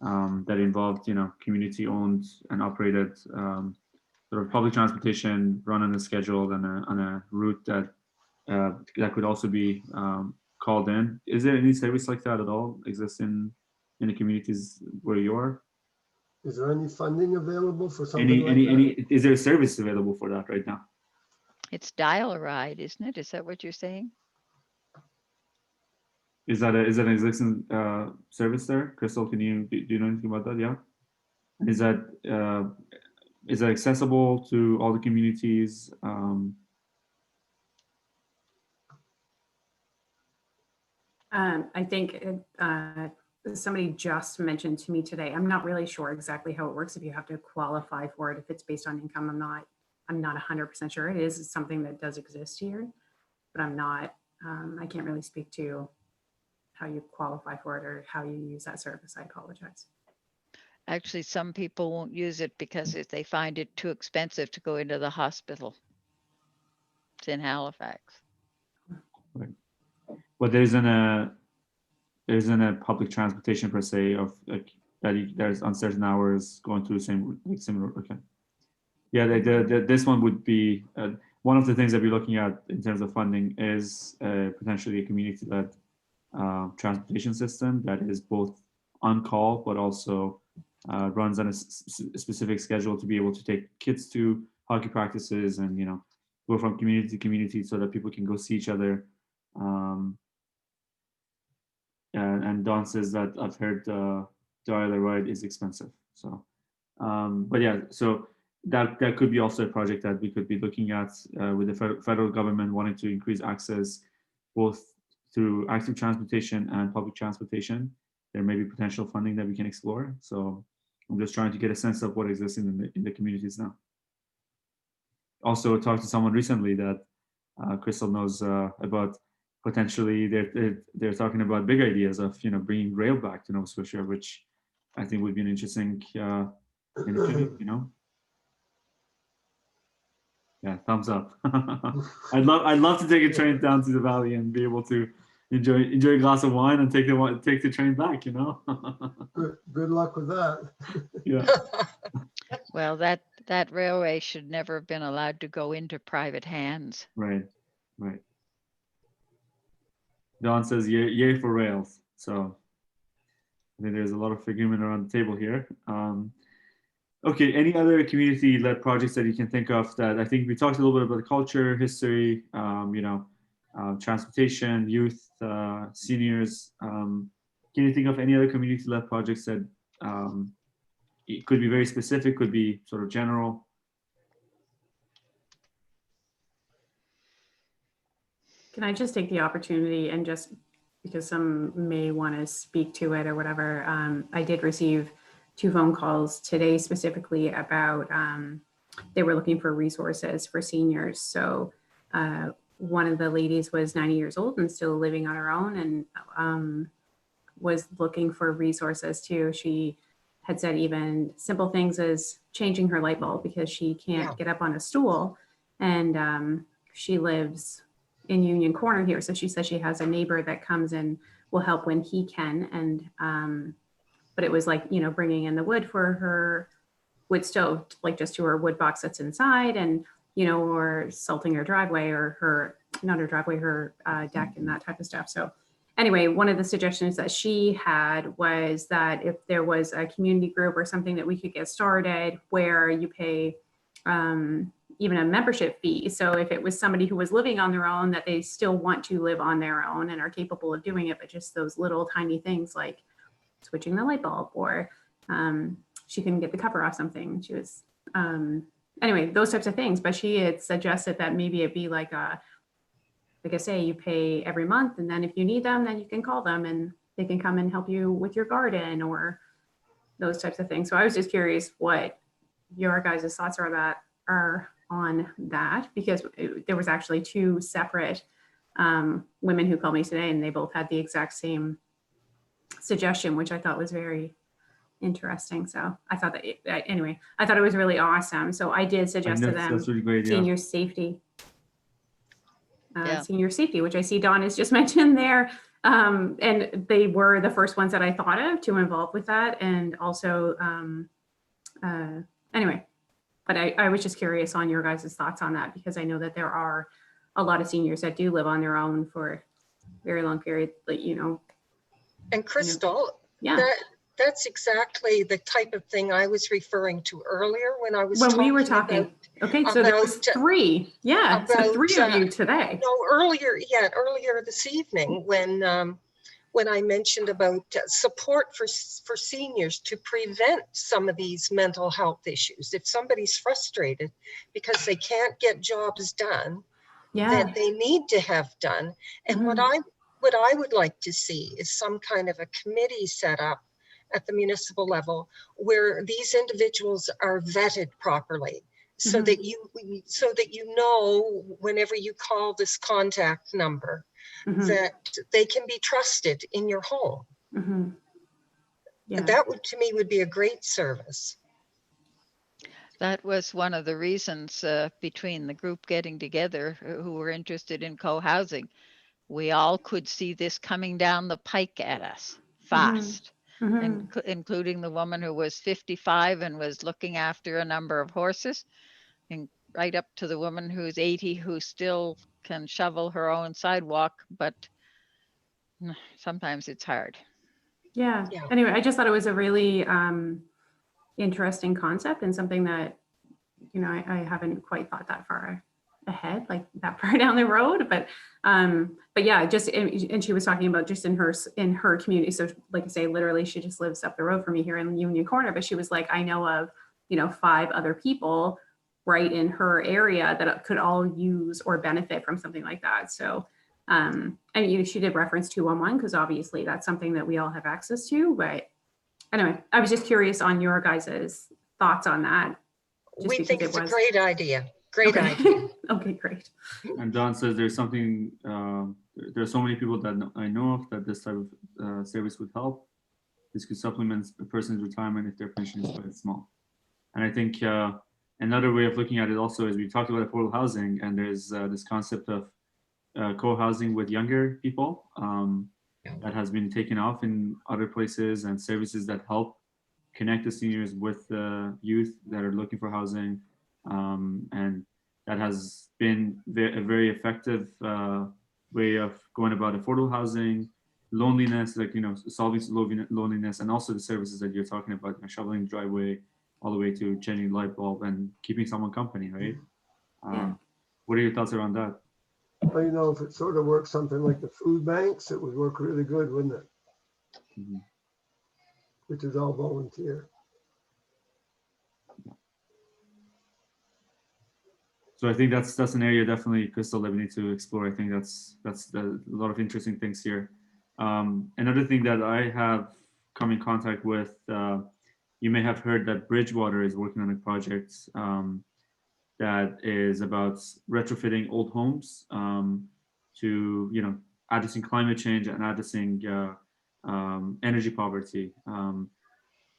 that involved, you know, community-owned and operated sort of public transportation run on a schedule and on a route that that could also be called in. Is there any service like that at all exist in the communities where you are? Is there any funding available for something like that? Is there a service available for that right now? It's dial a ride, isn't it? Is that what you're saying? Is that an existing service there? Crystal, do you know anything about that? Yeah. And is that accessible to all the communities? I think somebody just mentioned to me today, I'm not really sure exactly how it works, if you have to qualify for it, if it's based on income. I'm not 100% sure. It is something that does exist here, but I can't really speak to how you qualify for it or how you use that service. I apologize. Actually, some people won't use it because they find it too expensive to go into the hospital. It's in Halifax. Right. But there isn't a public transportation per se of like that there's on certain hours going through the same similar. Okay. Yeah, this one would be one of the things that we're looking at in terms of funding is potentially a community-led transportation system that is both on call but also runs on a specific schedule to be able to take kids to hockey practices and, you know, go from community to community so that people can go see each other. And Don says that I've heard dial a ride is expensive. So, but yeah, so that could be also a project that we could be looking at with the federal government wanting to increase access both through active transportation and public transportation. there may be potential funding that we can explore. So I'm just trying to get a sense of what exists in the communities now. Also talked to someone recently that Crystal knows about. Potentially they're talking about big ideas of bringing rail back to Nova Scotia, which I think would be an interesting initiative. Yeah, thumbs up. I'd love to take a train down to the valley and be able to enjoy a glass of wine and take the train back. Good luck with that. Yeah. Well, that railway should never have been allowed to go into private hands. Right. Don says yay for rails. So I think there's a lot of agreement around the table here. Okay, any other community-led projects that you can think of that I think we talked a little bit about the culture, history, transportation, youth, seniors. Can you think of any other community-led projects that it could be very specific, could be sort of general? Can I just take the opportunity and just, because some may want to speak to it or whatever, I did receive 2 phone calls today specifically about they were looking for resources for seniors. So one of the ladies was 90 years old and still living on her own and was looking for resources too. She had said even simple things as changing her light bulb because she can't get up on a stool, and she lives in Union Corner here. So she says she has a neighbor that comes and will help when he can. And, but it was like, bringing in the wood for her wood stove, like just to her wood box that's inside and, or salting her driveway or her deck and that type of stuff. So anyway, one of the suggestions that she had was that if there was a community group or something that we could get started where you pay, even a membership fee. So if it was somebody who was living on their own, that they still want to live on their own and are capable of doing it, but just those little tiny things like switching the light bulb or she couldn't get the cover off something. She was, anyway, those types of things. But she had suggested that maybe it be like I say, you pay every month, and then if you need them, then you can call them and they can come and help you with your garden or those types of things. So I was just curious what your guys' thoughts are on that, because there was actually 2 separate women who called me today, and they both had the exact same suggestion, which I thought was very interesting. So I thought that anyway, I thought it was really awesome. So I did suggest to them that's really great, senior safety, senior safety, which I see Dawn has just mentioned there. And they were the first ones that I thought of to involve with that. And also, anyway, but I was just curious on your guys' thoughts on that, because I know that there are a lot of seniors that do live on their own for a very long period, like, And Crystal, yeah. That's exactly the type of thing I was referring to earlier when I was we were talking. Okay, so there was 3. Yeah, so 3 of you today. No, earlier this evening when I mentioned about support for seniors to prevent some of these mental health issues. If somebody's frustrated because they can't get jobs done that they need to have done, and what I would like to see is some kind of a committee set up at the municipal level where these individuals are vetted properly, so that you know whenever you call this contact number that they can be trusted in your home. That to me would be a great service. That was one of the reasons between the group getting together who were interested in co-housing. We all could see this coming down the pike at us fast, including the woman who was 55 and was looking after a number of horses, and right up to the woman who's 80 who still can shovel her own sidewalk, but sometimes it's hard. Yeah. Anyway, I just thought it was a really interesting concept and something that, I haven't quite thought that far ahead, like that far down the road, but yeah, just, and she was talking about just in her community. So like I say, literally she just lives up the road from me here in Union Corner, but she was like, I know of, 5 other people right in her area that could all use or benefit from something like that. So And she did reference 211 because obviously that's something that we all have access to. But anyway, I was just curious on your guys' thoughts on that. Just We because think it it's a was- great idea. Great Okay. idea. Okay, great. And Don says there's something, there are so many people that I know of that this type of service would help. This could supplement a person's retirement if their pension is quite small. And I think another way of looking at it also is we talked about affordable housing, and there's this concept of co-housing with younger people that has been taken off in other places, and services that help connect the seniors with the youth that are looking for housing. And that has been a very effective way of going about affordable housing, loneliness, like, solving loneliness, and also the services that you're talking about, shoveling driveway all the way to changing light bulb and keeping someone company, right? Yeah. What are your thoughts around that? Well, if it sort of works something like the food banks, it would work really good, wouldn't it? Mhm. Which is all volunteer. So I think that's an area definitely, Crystal, that we need to explore. I think that's a lot of interesting things here. Another thing that I have come in contact with, you may have heard that Bridgewater is working on a project that is about retrofitting old homes to addressing climate change and addressing energy poverty.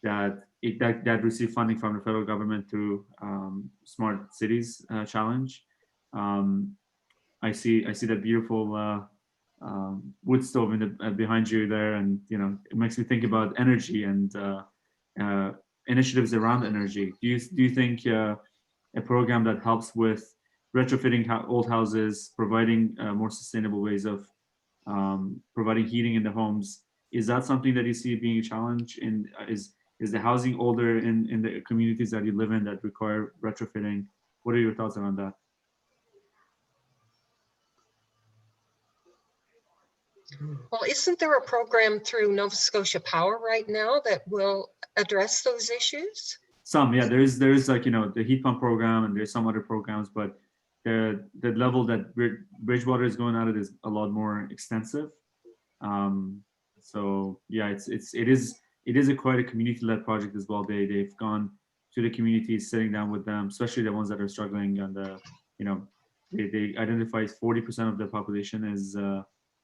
That received funding from the federal government through Smart Cities Challenge. I see that beautiful wood stove in the behind you there, and it makes me think about energy and initiatives around energy. Do you think a program that helps with retrofitting old houses, providing more sustainable ways of providing heating in the homes, is that something that you see being a challenge? Is the housing older in the communities that you live in that require retrofitting? What are your thoughts around that? Well, isn't there a program through Nova Scotia Power right now that will address those issues? Some, yeah, there's like, the heat pump program, and there's some other programs, but the level that Bridgewater is going at it is a lot more extensive. So yeah, it is quite a community-led project as well. They've gone to the communities, sitting down with them, especially the ones that are struggling, and they identify 40% of the population is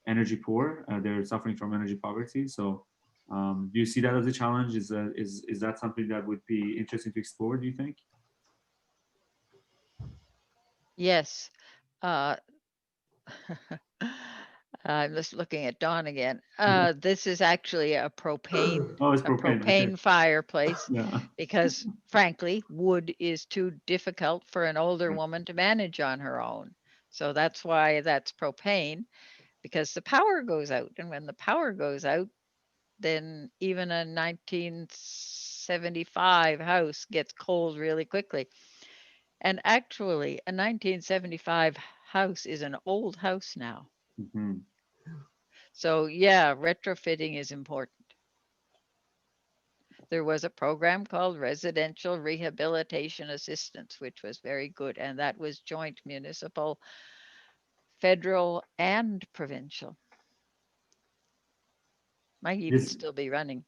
energy poor. They're suffering from energy poverty. So do you see that as a challenge? Is that something that would be interesting to explore, do you think? Yes. I'm just looking at Dawn again. This is actually a propane Oh, it's propane. Okay. fireplace, Yeah. because frankly, wood is too difficult for an older woman to manage on her own. So that's why that's propane, because the power goes out. And when the power goes out, then even a 1975 house gets cold really quickly. And actually, a 1975 house is an old house now. Mm-hmm. So yeah, retrofitting is important. There was a program called Residential Rehabilitation Assistance, which was very good. And that was joint municipal, federal, and provincial. Might even still be running.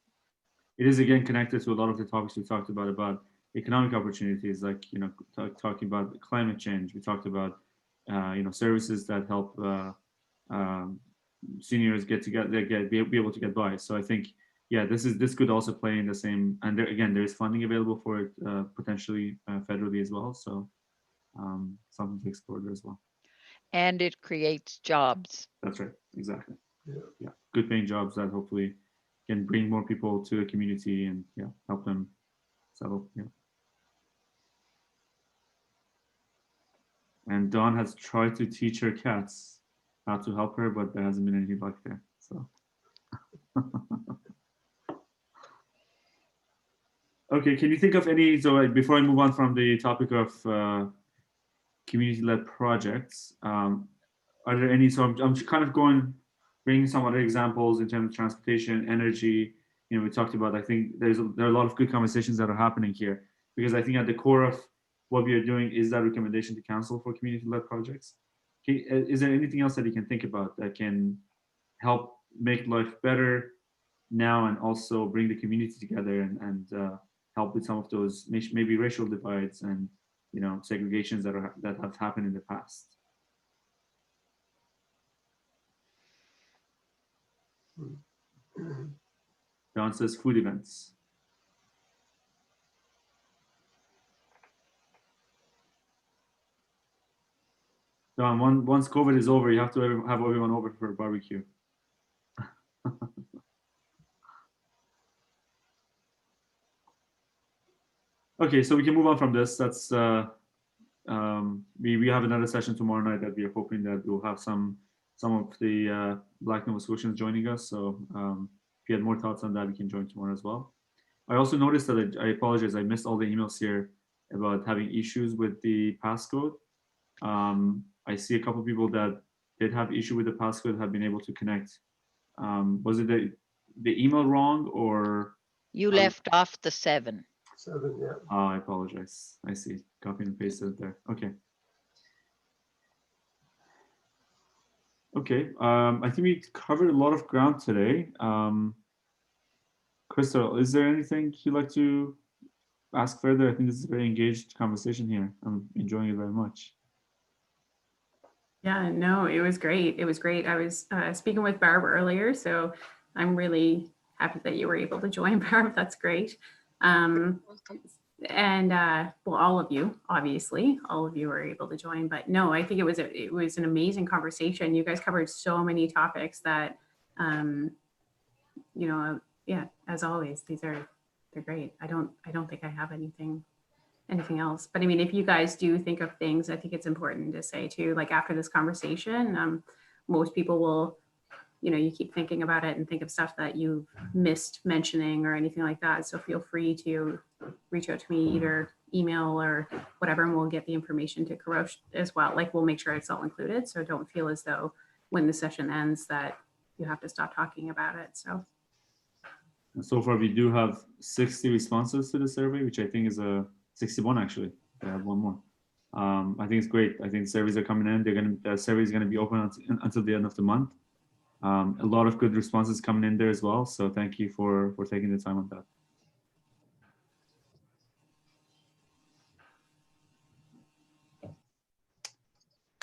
It is again connected to a lot of the topics we talked about economic opportunities, like talking about climate change. We talked about services that help seniors get together, be able to get by. So I think, yeah, this could also play in the same. And there is funding available for it potentially federally as well. So something to explore there as well. And it creates jobs. That's right, exactly. Yeah. Yeah, good paying jobs that hopefully can bring more people to the community and help them settle. Yeah. And Dawn has tried to teach her cats how to help her, but there hasn't been any luck there. So. Okay, can you think of any? So before I move on from the topic of community-led projects, are there any? So I'm kind of bringing some other examples in terms of transportation, energy. We talked about. I think there are a lot of good conversations that are happening here, because I think at the core of what we are doing is that recommendation to council for community-led projects. Is there anything else that you can think about that can help make life better now and also bring the community together and help with some of those maybe racial divides and segregations that have happened in the past? John says food events. John, once COVID is over, you have to have everyone over for a barbecue. Okay, so we can move on from this. That's we have another session tomorrow night that we are hoping that we'll have some of the Black Nova Scotians joining us. So if you had more thoughts on that, we can join tomorrow as well. I also noticed that I apologize, I missed all the emails here about having issues with the passcode. I see a couple of people that did have issue with the passcode have been able to connect. Was it the email wrong or? You left off the 7. 7, yeah. Oh, I apologize. I see. Copy and paste it there. Okay. Okay. I think we covered a lot of ground today. Crystal, is there anything you'd like to ask further? I think this is a very engaged conversation here. I'm enjoying it very much. Yeah, no, it was great. It was great. I was speaking with Barb earlier, so I'm really happy that you were able to join, Barb. That's great. Welcome. And well, all of you, obviously, all of you were able to join. But no, I think it was an amazing conversation. You guys covered so many topics that, yeah, as always, they're great. I don't think I have anything else. But I mean, if you guys do think of things, I think it's important to say too, like after this conversation, most people will, you keep thinking about it and think of stuff that you've missed mentioning or anything like that. So feel free to reach out to me, either email or whatever, and we'll get the information to Karosh as well. Like we'll make sure it's all included. So don't feel as though when the session ends that you have to stop talking about it. So far, we do have 60 responses to the survey, which I think is 61 actually. I have one more. I think it's great. I think surveys are coming in. The survey is going to be open until the end of the month. A lot of good responses coming in there as well. So thank you for taking the time on that.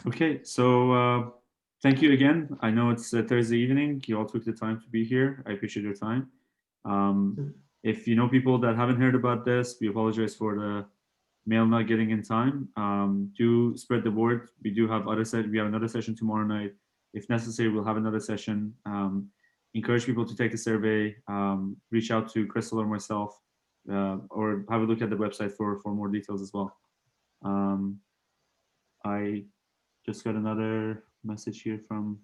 Okay, so thank you again. I know it's Thursday evening. You all took the time to be here. I appreciate your time. If you know people that haven't heard about this, we apologize for the mail not getting in time. Do spread the word. We do have we have another session tomorrow night. If necessary, we'll have another session. Encourage people to take the survey. Reach out to Crystal or myself, or have a look at the website for more details as well. I just got another message here from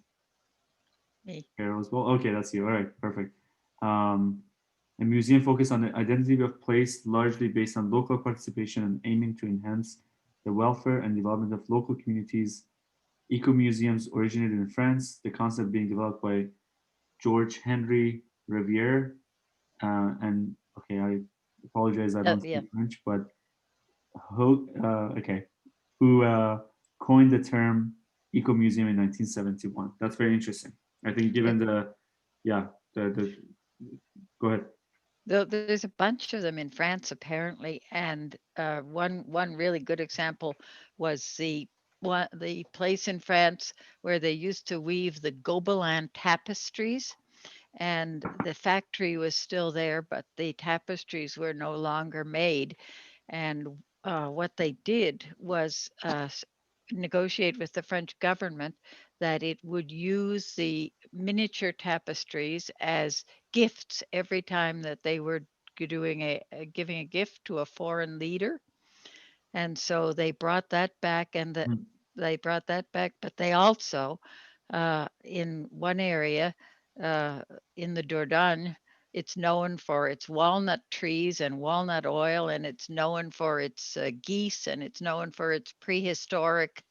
Me. Carol as well. Okay, that's you. All right, perfect. A museum focused on the identity of place, largely based on local participation and aiming to enhance the welfare and development of local communities. Eco-museums originated in France, the concept being developed by George Henry Riviere. And okay, I apologize, I don't speak French, but who coined the term eco-museum in 1971. That's very interesting. I think given go ahead. There's a bunch of them in France apparently, and one really good example was the place in France where they used to weave the Gobelin tapestries, and the factory was still there, but the tapestries were no longer made. And what they did was negotiate with the French government that it would use the miniature tapestries as gifts every time that they were doing giving a gift to a foreign leader. And so they brought that back, and but they also in one area in the Dordogne, it's known for its walnut trees and walnut oil, and it's known for its geese, and it's known for its prehistoric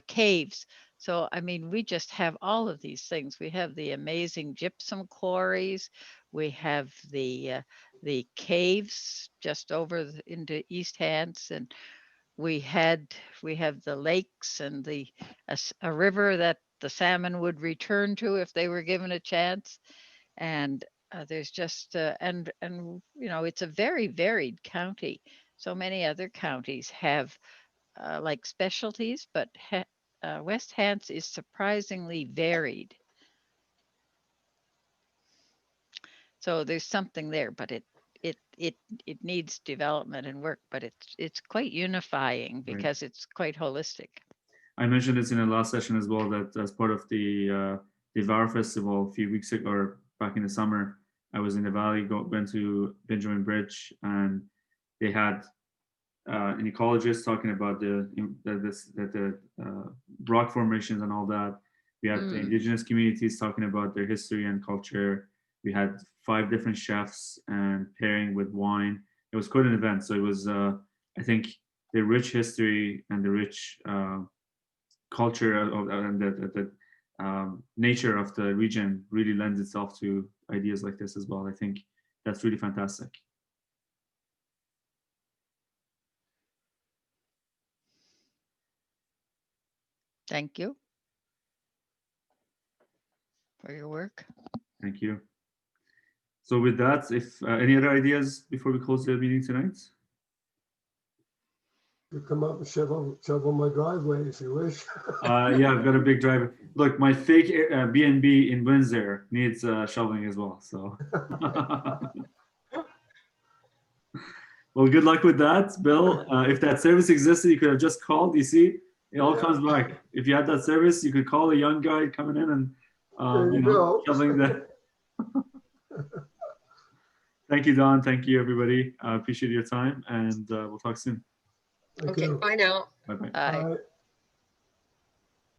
caves. So, I mean, we just have all of these things. We have the amazing gypsum quarries. We have the caves just over into East Hants, and we have the lakes and a river that the salmon would return to if they were given a chance. And there's just, and you know, it's a very varied county. So many other counties have like specialties, but West Hants is surprisingly varied. So there's something there, but it needs development and work, but it's quite unifying because it's quite holistic. I mentioned this in the last session as well, that as part of the VAR Festival a few weeks ago, or back in the summer, I was in the valley, went to Benjamin Bridge, and they had an ecologist talking about the rock formations and all that. We had the indigenous communities talking about their history and culture. We had 5 different chefs and pairing with wine. It was quite an event. So it was, I think, the rich history and the rich culture and the nature of the region really lends itself to ideas like this as well. I think that's really fantastic. Thank you for your work. Thank you. So with that, if any other ideas before we close the meeting tonight? You come up and shovel my driveway if you wish. Yeah, I've got a big drive. Look, my fake B&B in Windsor needs shoveling as well. So, well, good luck with that, Bill. If that service existed, you could have just called. You see, it all comes back. If you had that service, you could call a young guy coming in and you know, shoveling the. Thank you, Don. Thank you, everybody. I appreciate your time, and we'll talk soon. Okay, bye now. Bye-bye. Bye. Bye.